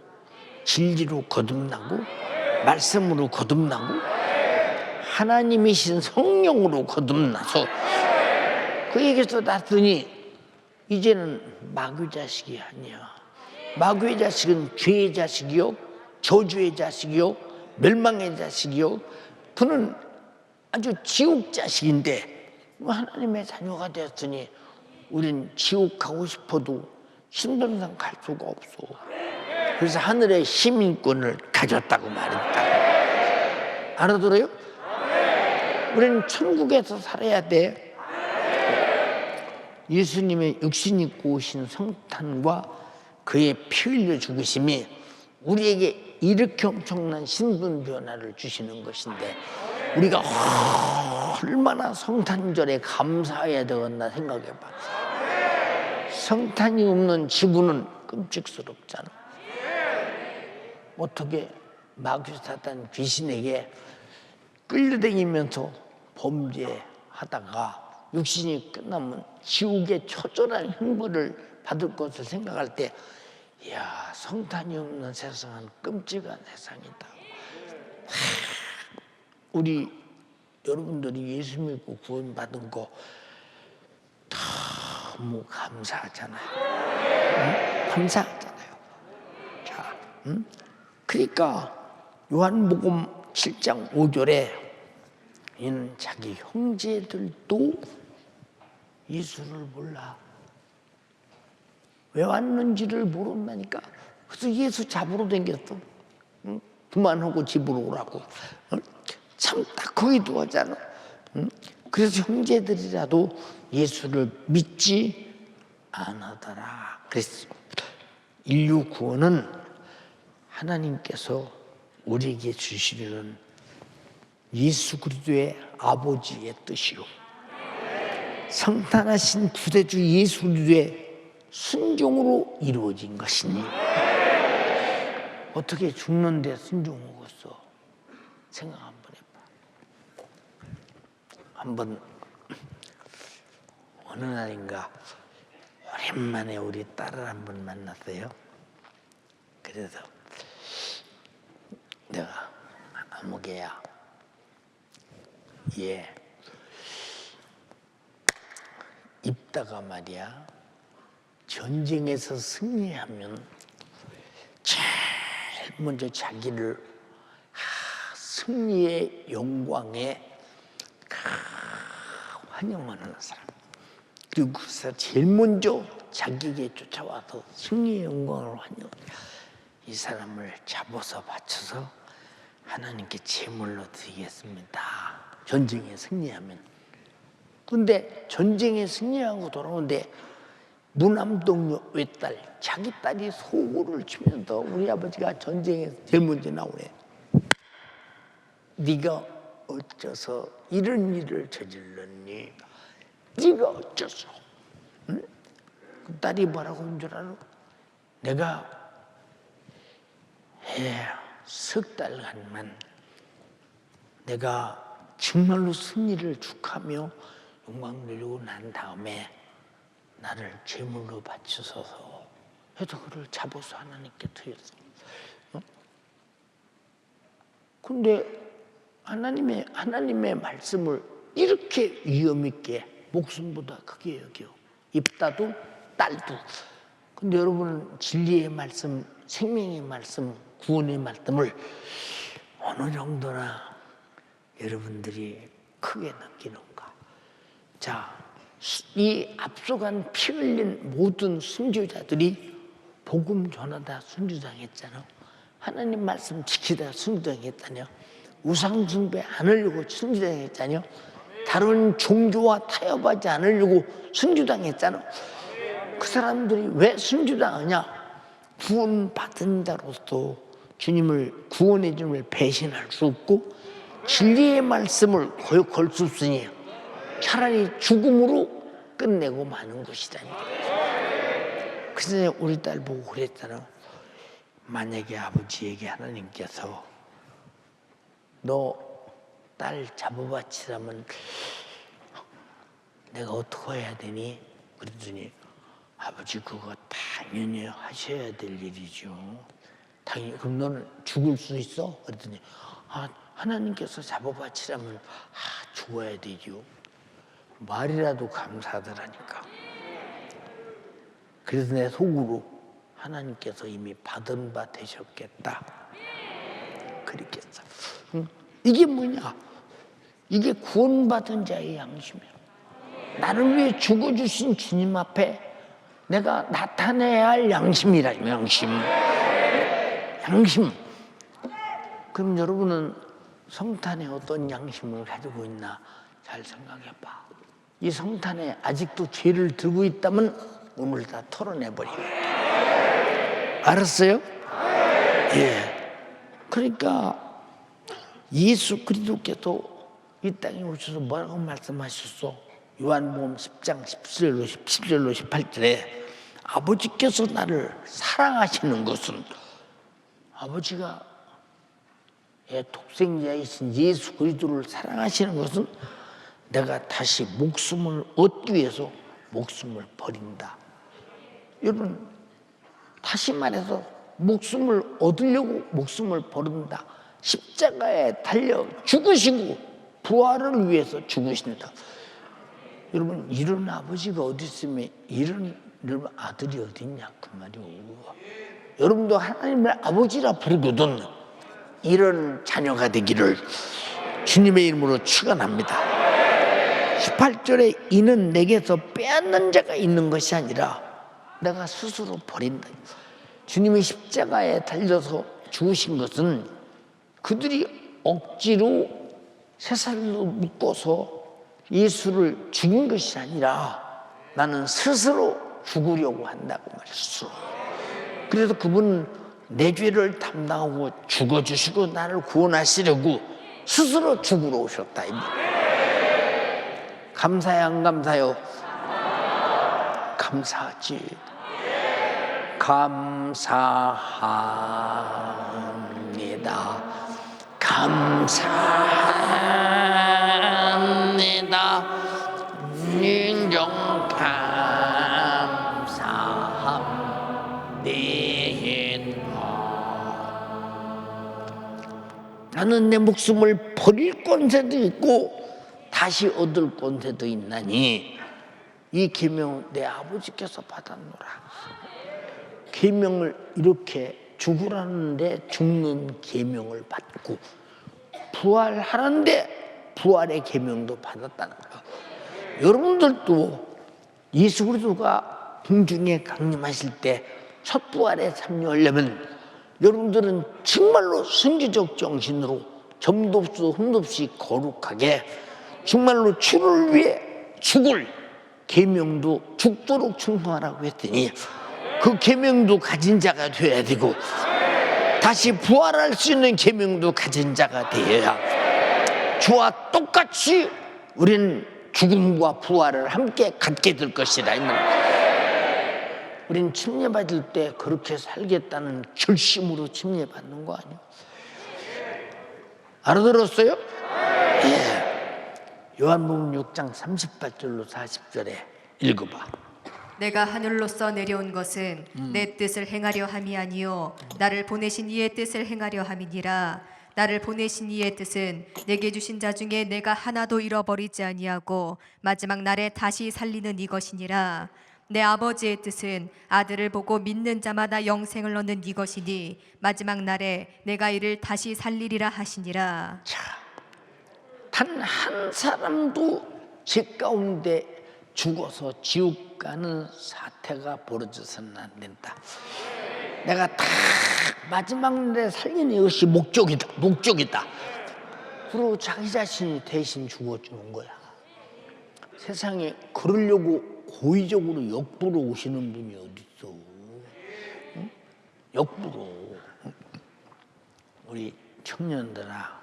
Speaker 1: 진리로 거듭나고, 말씀으로 거듭나고, 하나님이신 성령으로 거듭나서 그에게서 났더니 이제는 마귀 자식이 아니야. 마귀의 자식은 죄의 자식이요, 저주의 자식이요, 멸망의 자식이요. 그는 아주 지옥 자식인데 하나님의 자녀가 되었으니 우린 지옥 가고 싶어도 신분상 갈 수가 없어. 그래서 하늘의 시민권을 가졌다고 말했다. 알아들어요? 우리는 천국에서 살아야 돼. 예수님의 육신 입고 오신 성탄과 그의 피 흘려 죽으심이 우리에게 이렇게 엄청난 신분 변화를 주시는 것인데 우리가 얼마나 성탄절에 감사해야 되겠나 생각해봐. 성탄이 없는 지구는 끔찍스럽잖아. 어떻게 마귀 사탄 귀신에게 끌려다니면서 범죄하다가 육신이 끝나면 지옥의 처절한 형벌을 받을 것을 생각할 때 이야, 성탄이 없는 세상은 끔찍한 세상이다. 우리 여러분들이 예수 믿고 구원받은 거 너무 감사하잖아요. 응? 감사하잖아요. 자, 응? 그러니까 요한복음 7장 5절에 이는 자기 형제들도 예수를 몰라. 왜 왔는지를 모른다니까. 그래서 예수 잡으러 다녔어. 응? 그만하고 집으로 오라고. 응? 참 딱 거기도 하잖아. 응? 그래서 형제들이라도 예수를 믿지 않았더라. 그랬어. 인류 구원은 하나님께서 우리에게 주시려는 예수 그리스도의 아버지의 뜻이요, 성탄하신 구세주 예수 그리스도의 순종으로 이루어진 것이니 어떻게 죽는데 순종하겠어? 생각 한번 해봐. 한번 어느 날인가 오랜만에 우리 딸을 한번 만났어요. 그래서 내가 아무개야, 얘 입다가 말이야 전쟁에서 승리하면 제일 먼저 자기를 승리의 영광에 환영하는 사람, 그리고 그래서 제일 먼저 자기에게 쫓아와서 승리의 영광을 환영해 이 사람을 잡아서 바쳐서 하나님께 제물로 드리겠습니다. 전쟁에 승리하면. 근데 전쟁에 승리하고 돌아오는데 무남동녀 외딸, 자기 딸이 소고를 치면서 우리 아버지가 전쟁에서 제일 먼저 나오네. 네가 어째서 이런 일을 저질렀니? 네가 어째서? 응? 그 딸이 뭐라고 한 줄 알아? 내가 석 달간만 내가 정말로 승리를 축하며 영광 누리고 난 다음에 나를 제물로 바치소서 해서 그를 잡아서 하나님께 드렸어. 근데 하나님의 말씀을 이렇게 위험 있게 목숨보다 크게 여겨. 입다도 딸도. 근데 여러분은 진리의 말씀, 생명의 말씀, 구원의 말씀을 어느 정도나 여러분들이 크게 느끼는가? 자, 이 앞서간 피 흘린 모든 순교자들이 복음 전하다 순교당했잖아. 하나님 말씀 지키다 순교당했다냐? 우상 숭배 안 하려고 순교당했잖아요. 다른 종교와 타협하지 않으려고 순교당했잖아. 그 사람들이 왜 순교당하냐? 구원받은 자로서 주님을 구원의 주님을 배신할 수 없고 진리의 말씀을 걸 수 없으니 차라리 죽음으로 끝내고 마는 것이다니까. 그래서 우리 딸 보고 그랬잖아. 만약에 아버지에게 하나님께서 너 딸 잡아바치라면 내가 어떻게 해야 되니? 그랬더니 아버지 그거 당연히 하셔야 될 일이죠. 당연히. 그럼 너는 죽을 수 있어? 그랬더니 하나님께서 잡아바치라면 죽어야 되죠. 말이라도 감사하더라니까. 그래서 내 속으로 하나님께서 이미 받은 바 되셨겠다. 그랬겠어. 이게 뭐냐? 이게 구원받은 자의 양심이야. 나를 위해 죽어주신 주님 앞에 내가 나타내야 할 양심이라. 양심. 그럼 여러분은 성탄에 어떤 양심을 가지고 있나 잘 생각해봐. 이 성탄에 아직도 죄를 들고 있다면 오늘 다 털어내버려. 알았어요? 예. 그러니까 예수 그리스도께서 이 땅에 오셔서 뭐라고 말씀하셨어? 요한복음 10장 17절로 18절에 아버지께서 나를 사랑하시는 것은, 아버지가 독생자이신 예수 그리스도를 사랑하시는 것은 내가 다시 목숨을 얻기 위해서 목숨을 버린다. 여러분, 다시 말해서 목숨을 얻으려고 목숨을 버린다. 십자가에 달려 죽으시고 부활을 위해서 죽으신다. 여러분, 이런 아버지가 어디 있으면 이런 아들이 어디 있냐 그 말이오. 여러분도 하나님을 아버지라 부르거든. 이런 자녀가 되기를 주님의 이름으로 축원합니다. 18절에 이는 내게서 빼앗는 자가 있는 것이 아니라 내가 스스로 버린다. 주님이 십자가에 달려서 죽으신 것은 그들이 억지로 쇠살로 묶어서 예수를 죽인 것이 아니라 나는 스스로 죽으려고 한다고 말했어. 그래서 그분은 내 죄를 담당하고 죽어주시고 나를 구원하시려고 스스로 죽으러 오셨다. 감사해 안 감사해요? 감사하지. 감사합니다. 감사합니다. 인정 감사합니다. 나는 내 목숨을 버릴 권세도 있고 다시 얻을 권세도 있나니 이 계명 내 아버지께서 받았노라. 계명을 이렇게 죽으라는데 죽는 계명을 받고 부활하는데 부활의 계명도 받았다는 거예요. 여러분들도 예수 그리스도가 공중에 강림하실 때 첫 부활에 참여하려면 여러분들은 정말로 선지적 정신으로 점도 없이 흠도 없이 거룩하게 정말로 주를 위해 죽을 계명도 죽도록 충성하라고 했더니 그 계명도 가진 자가 되어야 되고 다시 부활할 수 있는 계명도 가진 자가 되어야 주와 똑같이 우리는 죽음과 부활을 함께 갖게 될 것이라. 우리는 침례받을 때 그렇게 살겠다는 결심으로 침례받는 거 아니에요? 알아들었어요? 예. 요한복음 6장 38절로 40절에 읽어봐.
Speaker 2: 내가 하늘로서 내려온 것은 내 뜻을 행하려 함이 아니요 나를 보내신 이의 뜻을 행하려 함이니라. 나를 보내신 이의 뜻은 내게 주신 자 중에 내가 하나도 잃어버리지 아니하고 마지막 날에 다시 살리는 이것이니라. 내 아버지의 뜻은 아들을 보고 믿는 자마다 영생을 얻는 이것이니 마지막 날에 내가 이를 다시 살리리라 하시니라.
Speaker 1: 자, 단 한 사람도 제 가운데 죽어서 지옥 가는 사태가 벌어져서는 안 된다. 내가 다 마지막 날에 살리는 이것이 목적이다. 그리고 자기 자신이 대신 죽어주는 거야. 세상에 그러려고 고의적으로 역부로 오시는 분이 어디 있어? 응? 역부로. 우리 청년들아,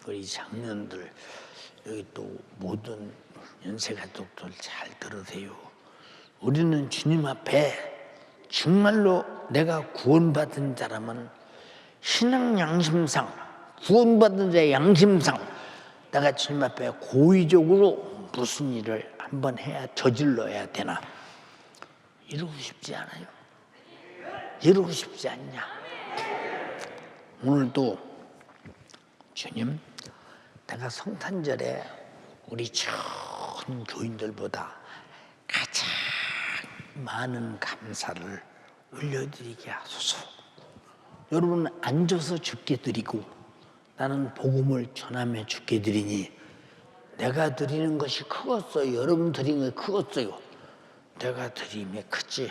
Speaker 1: 우리 장년들, 여기 또 모든 연세 가족들 잘 들으세요. 우리는 주님 앞에 정말로 내가 구원받은 자라면 신앙 양심상, 구원받은 자의 양심상 내가 주님 앞에 고의적으로 무슨 일을 한번 저질러야 되나? 이러고 싶지 않아요? 이러고 싶지 않냐? 오늘도 주님, 내가 성탄절에 우리 전 교인들보다 가장 많은 감사를 올려드리게 하소서. 여러분 앉아서 죽게 드리고 나는 복음을 전하며 죽게 드리니 내가 드리는 것이 크겠어요? 여러분 드리는 게 크겠어요? 내가 드림이 크지.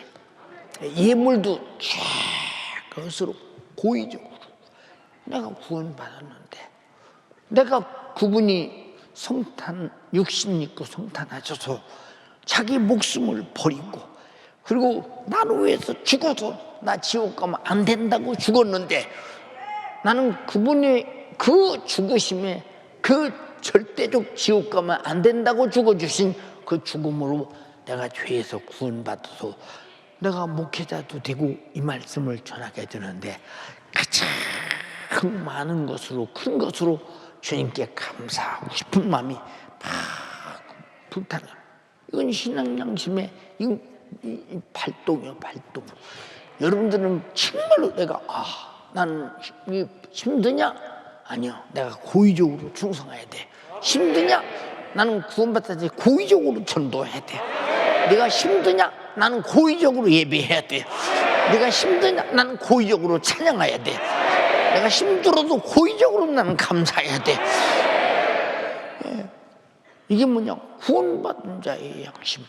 Speaker 1: 예물도 쫙 것으로 고의적으로 내가 구원받았는데, 내가 그분이 성탄, 육신 입고 성탄하셔서 자기 목숨을 버리고, 그리고 나를 위해서 죽어서 나 지옥 가면 안 된다고 죽었는데, 나는 그분의 그 죽으심에, 그 절대적 지옥 가면 안 된다고 죽어주신 그 죽음으로 내가 죄에서 구원받아서 내가 목회자도 되고 이 말씀을 전하게 되는데, 가장 많은 것으로, 큰 것으로 주님께 감사하고 싶은 마음이 막 불타나. 이건 신앙 양심의 이 발동이요, 발동. 여러분들은 정말로 내가 나는 힘드냐? 아니요, 내가 고의적으로 충성해야 돼. 힘드냐? 나는 구원받아야지 고의적으로 전도해야 돼. 내가 힘드냐? 나는 고의적으로 예배해야 돼. 내가 힘드냐? 나는 고의적으로 찬양해야 돼. 내가 힘들어도 고의적으로 나는 감사해야 돼. 이게 뭐냐? 구원받은 자의 양심.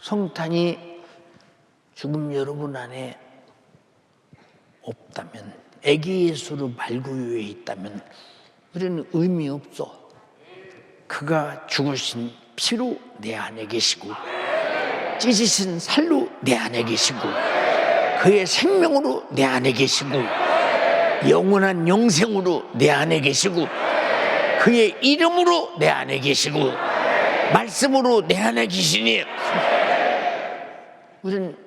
Speaker 1: 성탄이 지금 여러분 안에 없다면, 애기 예수로 말구유에 있다면 우리는 의미 없어. 그가 죽으신 피로 내 안에 계시고, 찢으신 살로 내 안에 계시고, 그의 생명으로 내 안에 계시고, 영원한 영생으로 내 안에 계시고, 그의 이름으로 내 안에 계시고, 말씀으로 내 안에 계시니, 우리는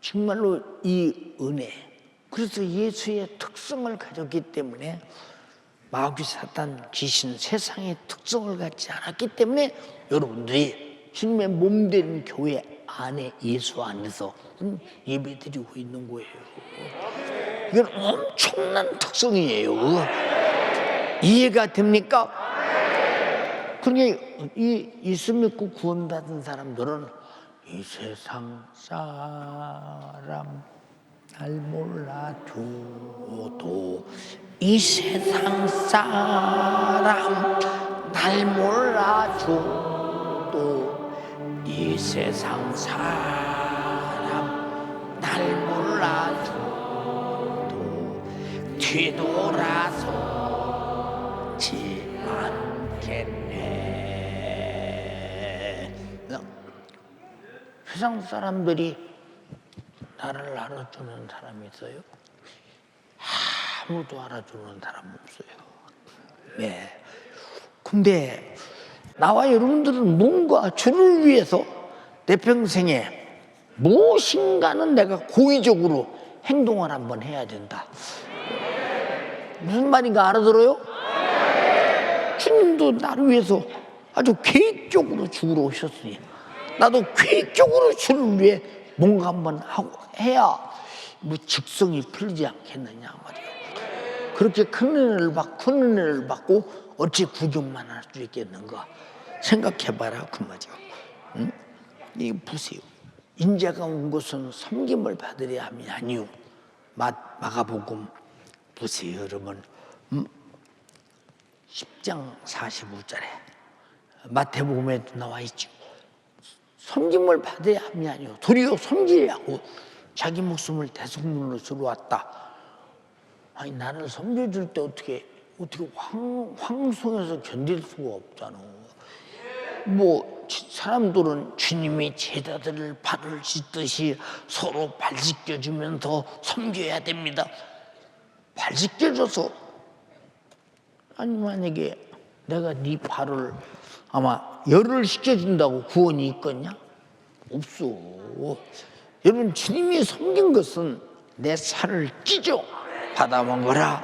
Speaker 1: 정말로 이 은혜, 그래서 예수의 특성을 가졌기 때문에, 마귀 사탄 귀신 세상의 특성을 갖지 않았기 때문에 여러분들이 주님의 몸된 교회 안에, 예수 안에서 예배드리고 있는 거예요. 이건 엄청난 특성이에요. 이해가 됩니까? 그러니까 이 예수 믿고 구원받은 사람들은 이 세상 사람 날 몰라줘도, 이 세상 사람 날 몰라줘도, 이 세상 사람 날 몰라줘도 뒤돌아서지 않겠네. 세상 사람들이 나를 알아주는 사람이 있어요? 아무도 알아주는 사람 없어요. 네. 근데 나와 여러분들은 뭔가 주를 위해서 내 평생에 무엇인가는 내가 고의적으로 행동을 한번 해야 된다. 무슨 말인가 알아들어요? 주님도 나를 위해서 아주 계획적으로 죽으러 오셨으니 나도 계획적으로 주를 위해 뭔가 한번 하고 해야 뭐 직성이 풀리지 않겠느냐 말이에요. 그렇게 큰 은혜를 받고 어찌 구경만 할 수 있겠는가 생각해봐라 그 말이요. 응? 이거 보세요. 인자가 온 것은 섬김을 받으려 함이 아니요. 마가복음 보세요 여러분. 10장 45절에 마태복음에도 나와 있죠. 섬김을 받아야 함이 아니요 도리어 섬기려고 자기 목숨을 대속물로 주러 왔다. 아니 나를 섬겨줄 때 어떻게 황송해서 견딜 수가 없잖아. 뭐 사람들은 주님이 제자들을 발을 씻듯이 서로 발 씻겨주면서 섬겨야 됩니다. 발 씻겨줘서, 아니 만약에 내가 네 발을 아마 열을 식혀준다고 구원이 있겠냐? 없어. 여러분 주님이 섬긴 것은 내 살을 찢어 받아 먹어라.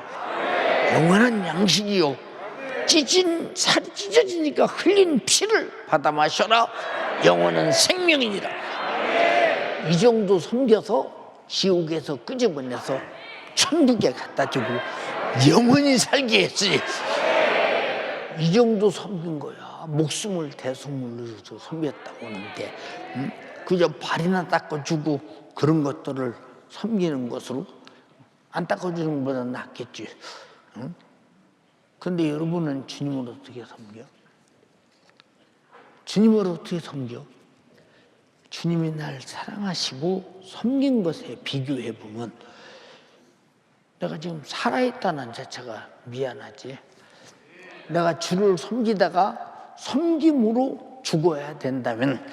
Speaker 1: 영원한 양식이요. 찢은 살이 찢어지니까 흘린 피를 받아 마셔라. 영원한 생명이니라. 이 정도 섬겨서 지옥에서 끄집어내서 천국에 갖다 주고 영원히 살게 했으니 이 정도 섬긴 거야. 목숨을 대속물로 섬겼다고 하는데 그저 발이나 닦아주고 그런 것들을 섬기는 것으로 안 닦아주는 것보다 낫겠지. 응? 근데 여러분은 주님을 어떻게 섬겨? 주님을 어떻게 섬겨? 주님이 날 사랑하시고 섬긴 것에 비교해 보면 내가 지금 살아있다는 자체가 미안하지. 내가 주를 섬기다가 섬김으로 죽어야 된다면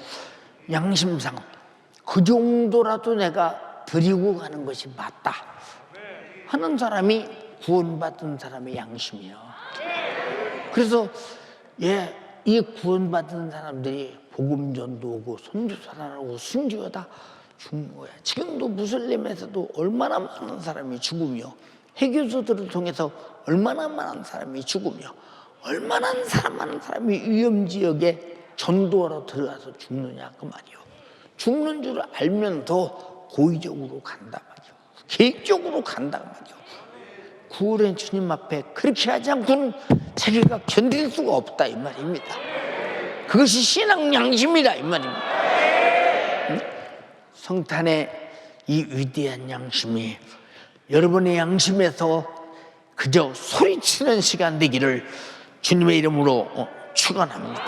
Speaker 1: 양심상 그 정도라도 내가 드리고 가는 것이 맞다 하는 사람이 구원받은 사람의 양심이야. 그래서 이 구원받은 사람들이 복음 전도하고 선교사라고 순교하다 죽는 거야. 지금도 무슬림에서도 얼마나 많은 사람이 죽으며 해교소들을 통해서 얼마나 많은 사람이 죽으며 얼마나 많은 사람이 위험지역에 전도하러 들어가서 죽느냐 그 말이요. 죽는 줄 알면서 고의적으로 간다 말이요. 계획적으로 간다 말이요. 구원의 주님 앞에 그렇게 하지 않고는 자기가 견딜 수가 없다 이 말입니다. 그것이 신앙 양심이다 이 말입니다. 성탄의 이 위대한 양심이 여러분의 양심에서 그저 소리치는 시간 되기를 주님의 이름으로 축원합니다.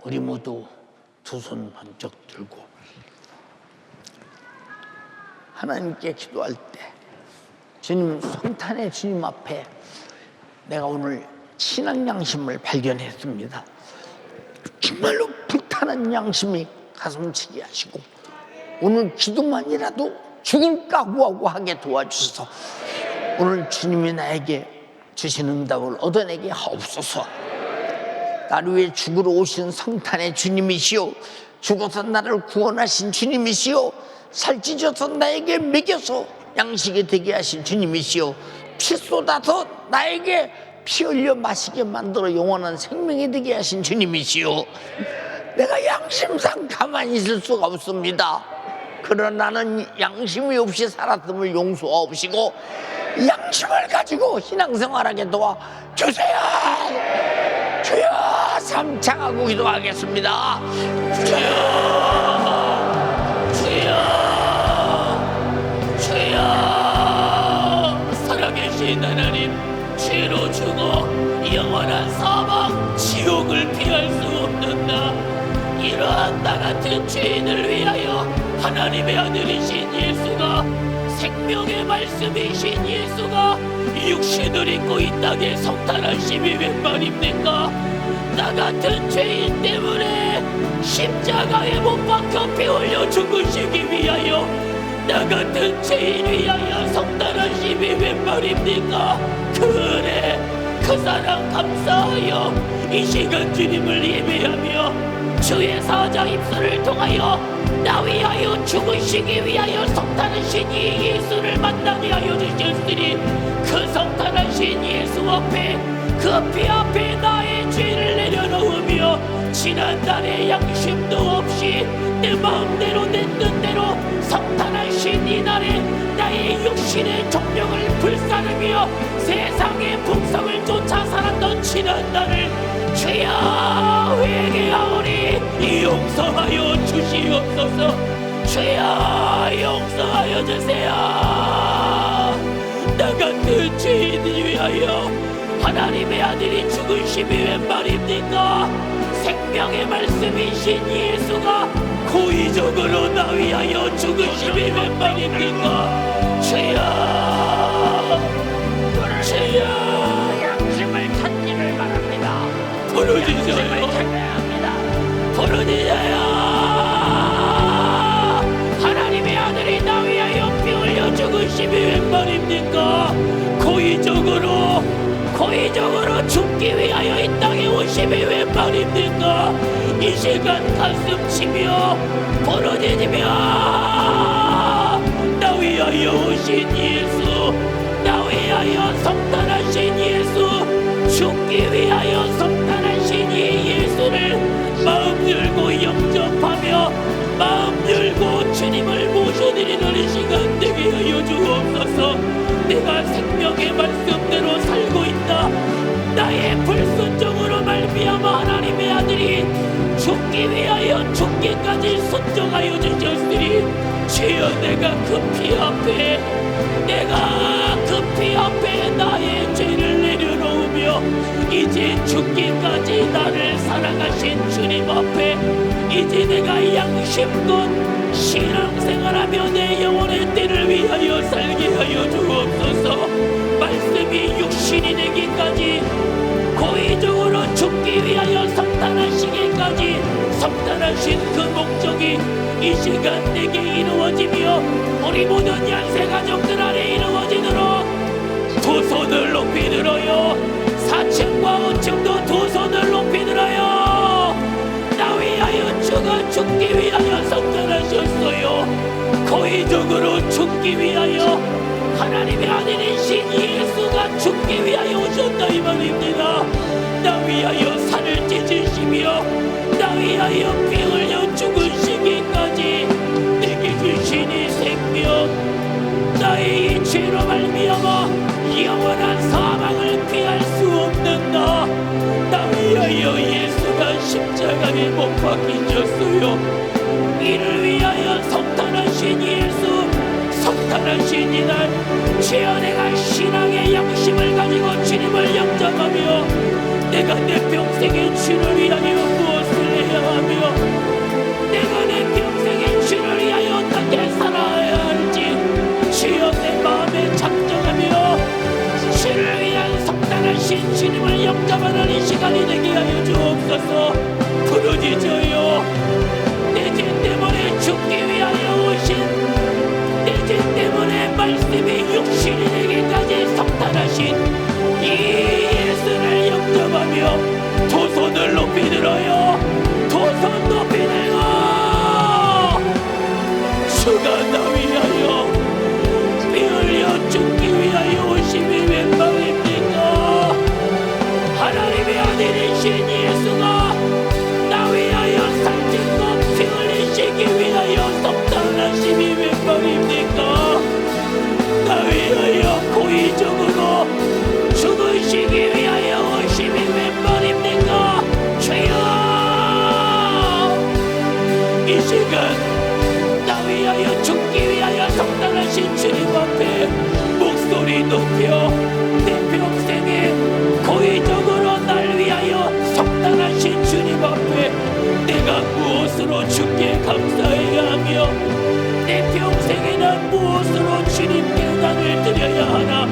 Speaker 1: 우리 모두 두 손 번쩍 들고 하나님께 기도할 때 주님, 성탄의 주님 앞에 내가 오늘 신앙 양심을 발견했습니다. 정말로 불타는 양심이 가슴치게 하시고 오늘 기도만이라도 죽을 각오하고 하게 도와주셔서 오늘 주님이 나에게 주신 응답을 얻어내게 하옵소서. 나를 위해 죽으러 오신 성탄의 주님이시오, 죽어서 나를 구원하신 주님이시오, 살찌셔서 나에게 먹여서 양식이 되게 하신 주님이시오, 피 쏟아서 나에게 피 흘려 마시게 만들어 영원한 생명이 되게 하신 주님이시오. 내가 양심상 가만히 있을 수가 없습니다. 그러나 나는 양심이 없이 살았음을 용서하옵시고 양심을 가지고 신앙생활하게 도와주세요. 주여, 삼창하고 기도하겠습니다. 주여, 주여, 주여. 살아계신 하나님, 죄로 죽어 영원한 사망 지옥을 피할 수 없는 나, 이러한 나 같은 죄인을 위하여 하나님의 아들이신 예수가, 생명의 말씀이신 예수가 육신을 입고 이 땅에 성탄하심이 웬 말입니까? 나 같은 죄인 때문에 십자가에 못 박혀 피 흘려 죽으시기 위하여, 나 같은 죄인 위하여 성탄하심이 웬 말입니까? 그래, 그 사랑 감사하여 이 시간 주님을 예배하며 주의 사자 입술을 통하여 나 위하여 죽으시기 위하여 성탄하신 이 예수를 만나게 하여 주셨으니, 그 성탄하신 예수 앞에, 그 피 앞에 나의 죄를 내려놓으며 지난날의 양심도 없이 내 마음대로 내 뜻대로 성탄하신 이날에 나의 육신의 종력을 불사르며 세상의 풍성을 쫓아 살았던 지난날을 주여 회개하오니 용서하여 주시옵소서. 주여 용서하여 주세요. 나 같은 죄인을 위하여 하나님의 아들이 죽으심이 웬 말입니까? 생명의 말씀이신 예수가 고의적으로 나 위하여 죽으심이 웬 말입니까? 주여, 주여, 양심을 찾기를 바랍니다. 부르짖어요, 부르짖어요. 하나님의 아들이 나 위하여 피 흘려 죽으심이 웬 말입니까? 고의적으로 죽기 위하여 이 땅에 오심이 웬 말입니까? 이 시간 가슴 치며 부르짖으며 나 위하여 오신 예수, 나 위하여 성탄하신 예수, 죽기 위하여 성탄하신 이 예수를 마음 열고 영접하며 마음 열고 주님을 모셔드리는 시간 되게 하여 주옵소서. 내가 생명의 말씀대로 살고 있다. 나의 불순종으로 말미암아 하나님의 아들이 죽기 위하여 죽기까지 순종하여 주셨으니, 주여 내가 그 피 앞에 나의 죄
Speaker 3: 죽기까지 나를 사랑하신 주님 앞에 이제 내가 양심껏 신앙생활하며 내 영혼의 때를 위하여 살게 하여 주옵소서. 말씀이 육신이 되기까지 고의적으로 죽기 위하여 성탄하시기까지 성탄하신 그 목적이 이 시간 내게 이루어지며 우리 모든 연세 가족들 안에 이루어지도록 두 손을 높이 들어요. 4층과 5층도 두 손을 높이 들어요. 나 위하여 주가 죽기 위하여 성탄하셨어요. 고의적으로 죽기 위하여 하나님의 아들이신 예수가 죽기 위하여 오셨다 이 말입니다. 나 위하여 살을 찢으시며 나 위하여 피 흘려 죽으시기까지 내게 주신 이 생명 나의 이 죄로 말미암아 영원한 사망을 피할 수 없는 나 위하여 예수가 십자가에 못 박히셨어요. 이를 위하여 성탄하신 예수 성탄하신 이날 주여 내가 신앙의 양심을 가지고 주님을 영접하며 내가 내 평생의 주를 위하여 무엇을 해야 하며 내가 내 평생의 주를 위하여 어떻게 살아야 할지 주여 내 마음에 작정하며 주를 위한 성탄하신 주님을 영접하는 이 시간이 되게 하여 주옵소서. 부르짖어요. 내 죄 때문에 죽기 위하여 오신 내 죄 때문에 말씀이 육신이 되기까지 성탄하신 이 예수를 영접하며 두 손을 높이 들어요. 두 손 높이 들고 주가 나 위하여 피 흘려 죽기 위하여 오심이 웬 말입니까? 하나님의 아들이신 예수가 나 위하여 살찐고 피 흘리시기 위하여 성탄하심이 웬 말입니까? 나 위하여 고의적으로 죽으시기 위하여 오심이 웬 말입니까? 주여 이 시간 나 위하여 죽기 위하여 성탄하신 주님 앞에 목소리 높여 내 평생에 고의적으로 날 위하여 성탄하신 주님 앞에 내가 무엇으로 주께 감사해야 하며 내 평생에 난 무엇으로 주님께 나를 드려야 하나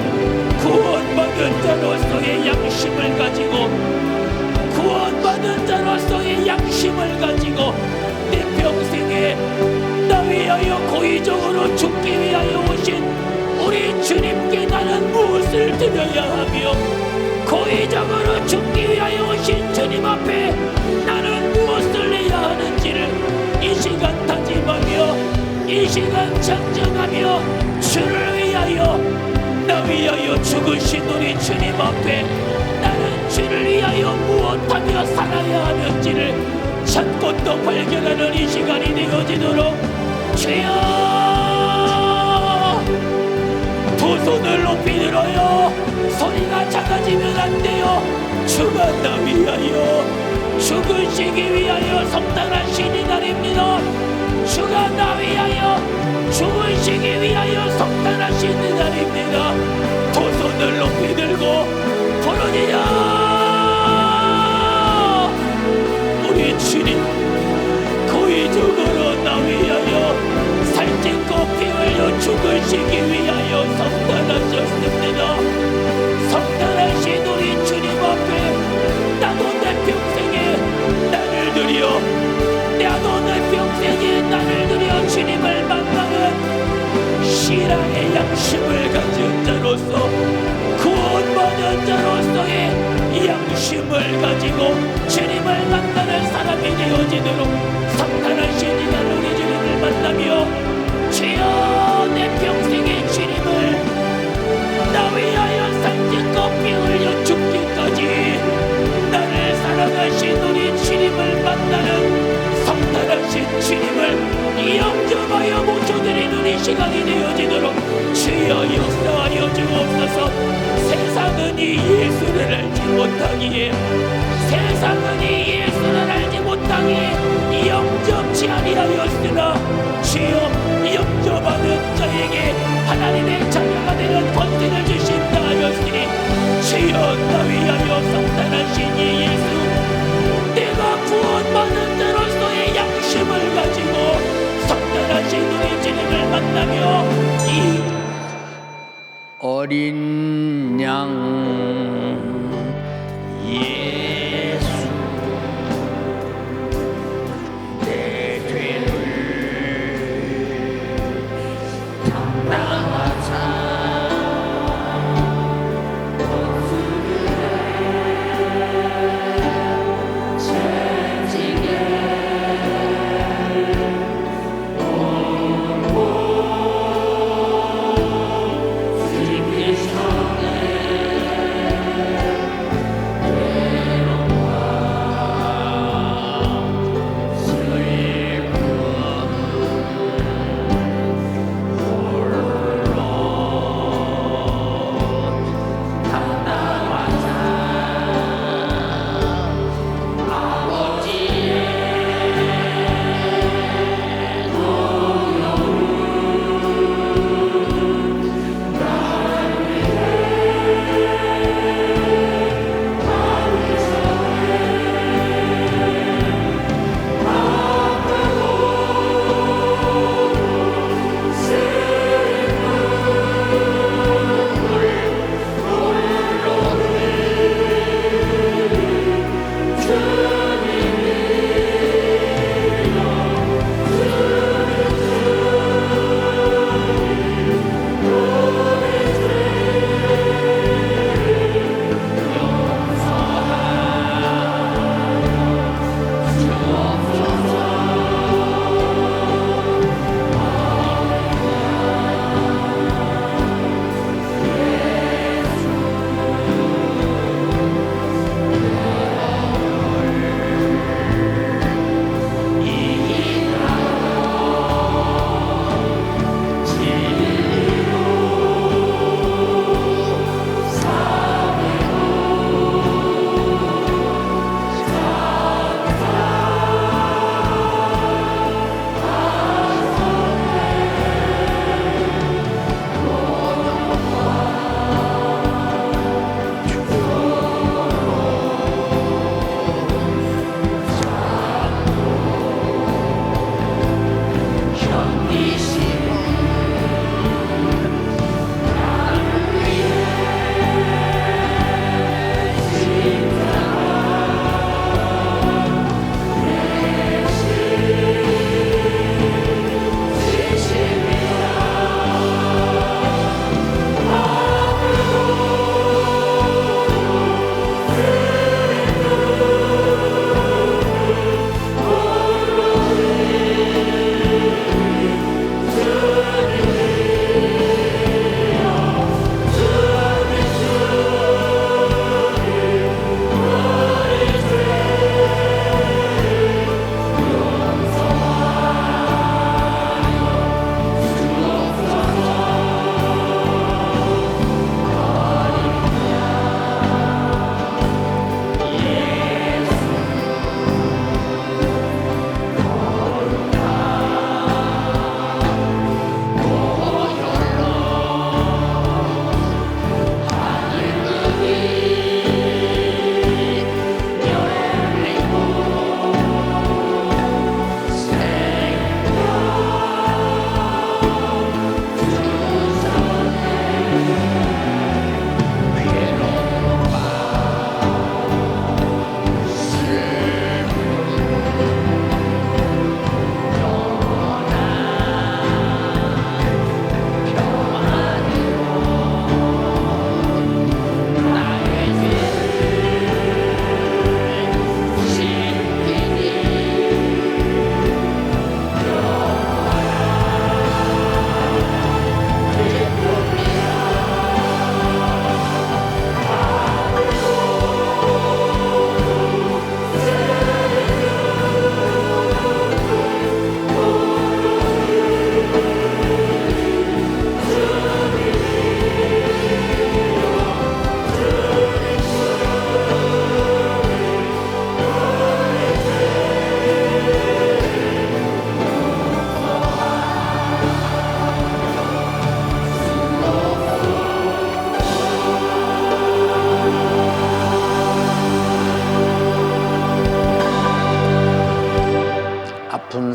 Speaker 3: 구원받은 자로서의 양심을 가지고 구원받은 자로서의 양심을 가지고 내 평생에 나 위하여 고의적으로 죽기 위하여 오신 우리 주님께 나는 무엇을 드려야 하며 고의적으로 죽기 위하여 오신 주님 앞에 나는 무엇을 해야 하는지를 이 시간 다짐하며 이 시간 작정하며 주를 위하여 나 위하여 죽으신 우리 주님 앞에 나는 주를 위하여 무엇하며 살아야 하는지를 찾고 또 발견하는 이 시간이 되어지도록 주여 두 손을 높이 들어요. 소리가 작아지면 안 돼요. 주가 나 위하여 죽으시기 위하여 성탄하신 이 날입니다. 주가 나 위하여 죽으시기 위하여 성탄하신 이 날입니다. 두 손을 높이 들고 부르짖어 우리 주님 고의적으로 나 위하여 살찐고 피 흘려 죽으시기 위하여 성탄하셨습니다. 성탄하신 우리 주님 앞에 나도 내 평생에 나를 드려 나도 내 평생에 나를 드려 주님을 만나는 신앙의 양심을 가진 자로서 구원받은 자로서의 양심을 가지고 주님을 만나는 사람이 되어지도록 성탄하신 이날 우리 주님을 만나며 주여 내 평생의 주님을 나 위하여 살찐고 피 흘려 죽기까지 나를 사랑하신 우리 주님을 만나는 성탄하신 주님을 영접하여 모셔드리는 이 시간이 되어지도록 주여 역사하여 주옵소서. 세상은 이 예수를 알지 못하기에 세상은 이 예수를 알지 못하기에 영접치 아니하였으나 주여
Speaker 4: 어린 양 예수 내 죄를 담당하사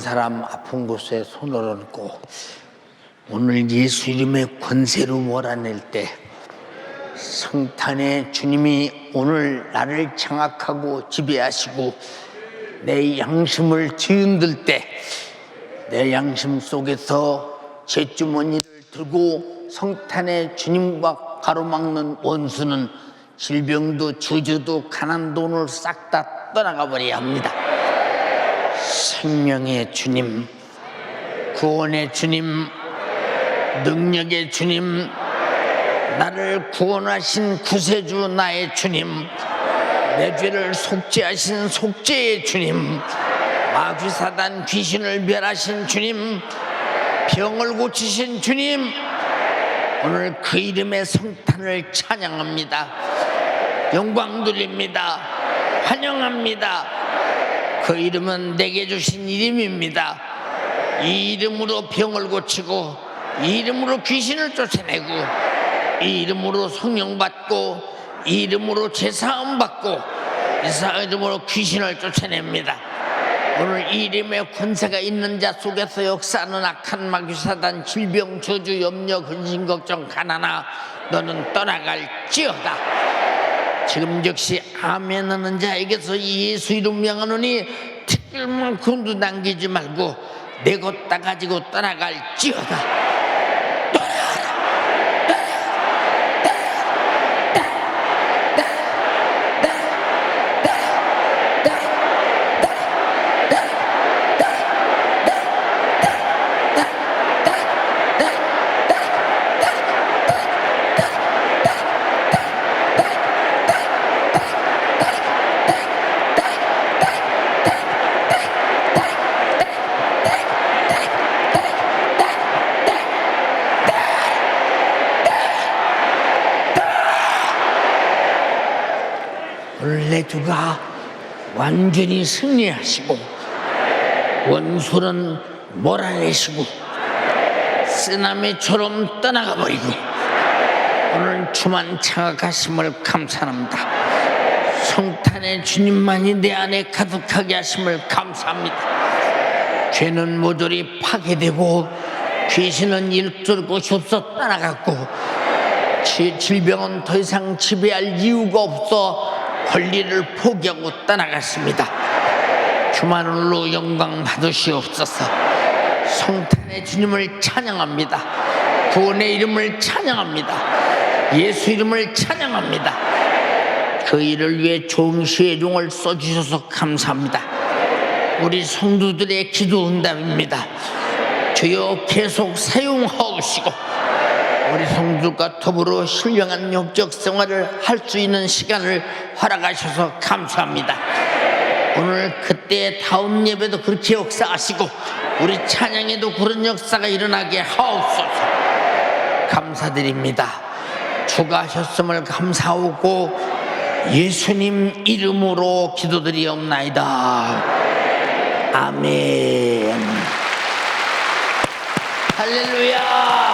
Speaker 1: 사람 아픈 곳에 손을 얹고 오늘 예수 이름의 권세로 몰아낼 때 성탄의 주님이 오늘 나를 장악하고 지배하시고 내 양심을 뒤흔들 때 내 양심 속에서 제 주머니를 들고 성탄의 주님과 가로막는 원수는 질병도 저주도 가난도 오늘 싹 다 떠나가 버려야 합니다. 생명의 주님, 구원의 주님, 능력의 주님, 나를 구원하신 구세주 나의 주님, 내 죄를 속죄하신 속죄의 주님, 마귀사단 귀신을 멸하신 주님, 병을 고치신 주님, 오늘 그 이름의 성탄을 찬양합니다. 영광 돌립니다. 환영합니다. 그 이름은 내게 주신 이름입니다. 이 이름으로 병을 고치고, 이 이름으로 귀신을 쫓아내고, 이 이름으로 성령 받고, 이 이름으로 제사함 받고, 이 이름으로 귀신을 쫓아냅니다. 오늘 이 이름의 권세가 있는 자 속에서 역사하는 악한 마귀사단, 질병, 저주, 염려, 근심, 걱정, 가난아, 너는 떠나갈지어다. 지금 즉시 아멘 하는 자에게서 예수 이름 명하노니 특별만큼도 남기지 말고 내 것 다 가지고 떠나갈지어다. 오늘 내 주가 완전히 승리하시고 원수는 몰아내시고 쓰나미처럼 떠나가 버리고 오늘 주만 장악하심을 감사합니다. 성탄의 주님만이 내 안에 가득하게 하심을 감사합니다. 죄는 모조리 파괴되고 귀신은 일줄 곳이 없어 떠나갔고 질병은 더 이상 지배할 이유가 없어 권리를 포기하고 떠나갔습니다. 주만으로 영광 받으시옵소서. 성탄의 주님을 찬양합니다. 구원의 이름을 찬양합니다. 예수 이름을 찬양합니다. 그 일을 위해 좋은 시혜종을 써주셔서 감사합니다. 우리 성도들의 기도 응답입니다. 주여 계속 사용하옵시고 우리 성도들과 더불어 신령한 영적 생활을 할 수 있는 시간을 허락하셔서 감사합니다. 오늘 그때 다음 예배도 그렇게 역사하시고 우리 찬양에도 그런 역사가 일어나게 하옵소서. 감사드립니다. 주가 하셨음을 감사하고 예수님 이름으로 기도드리옵나이다. 아멘. 할렐루야.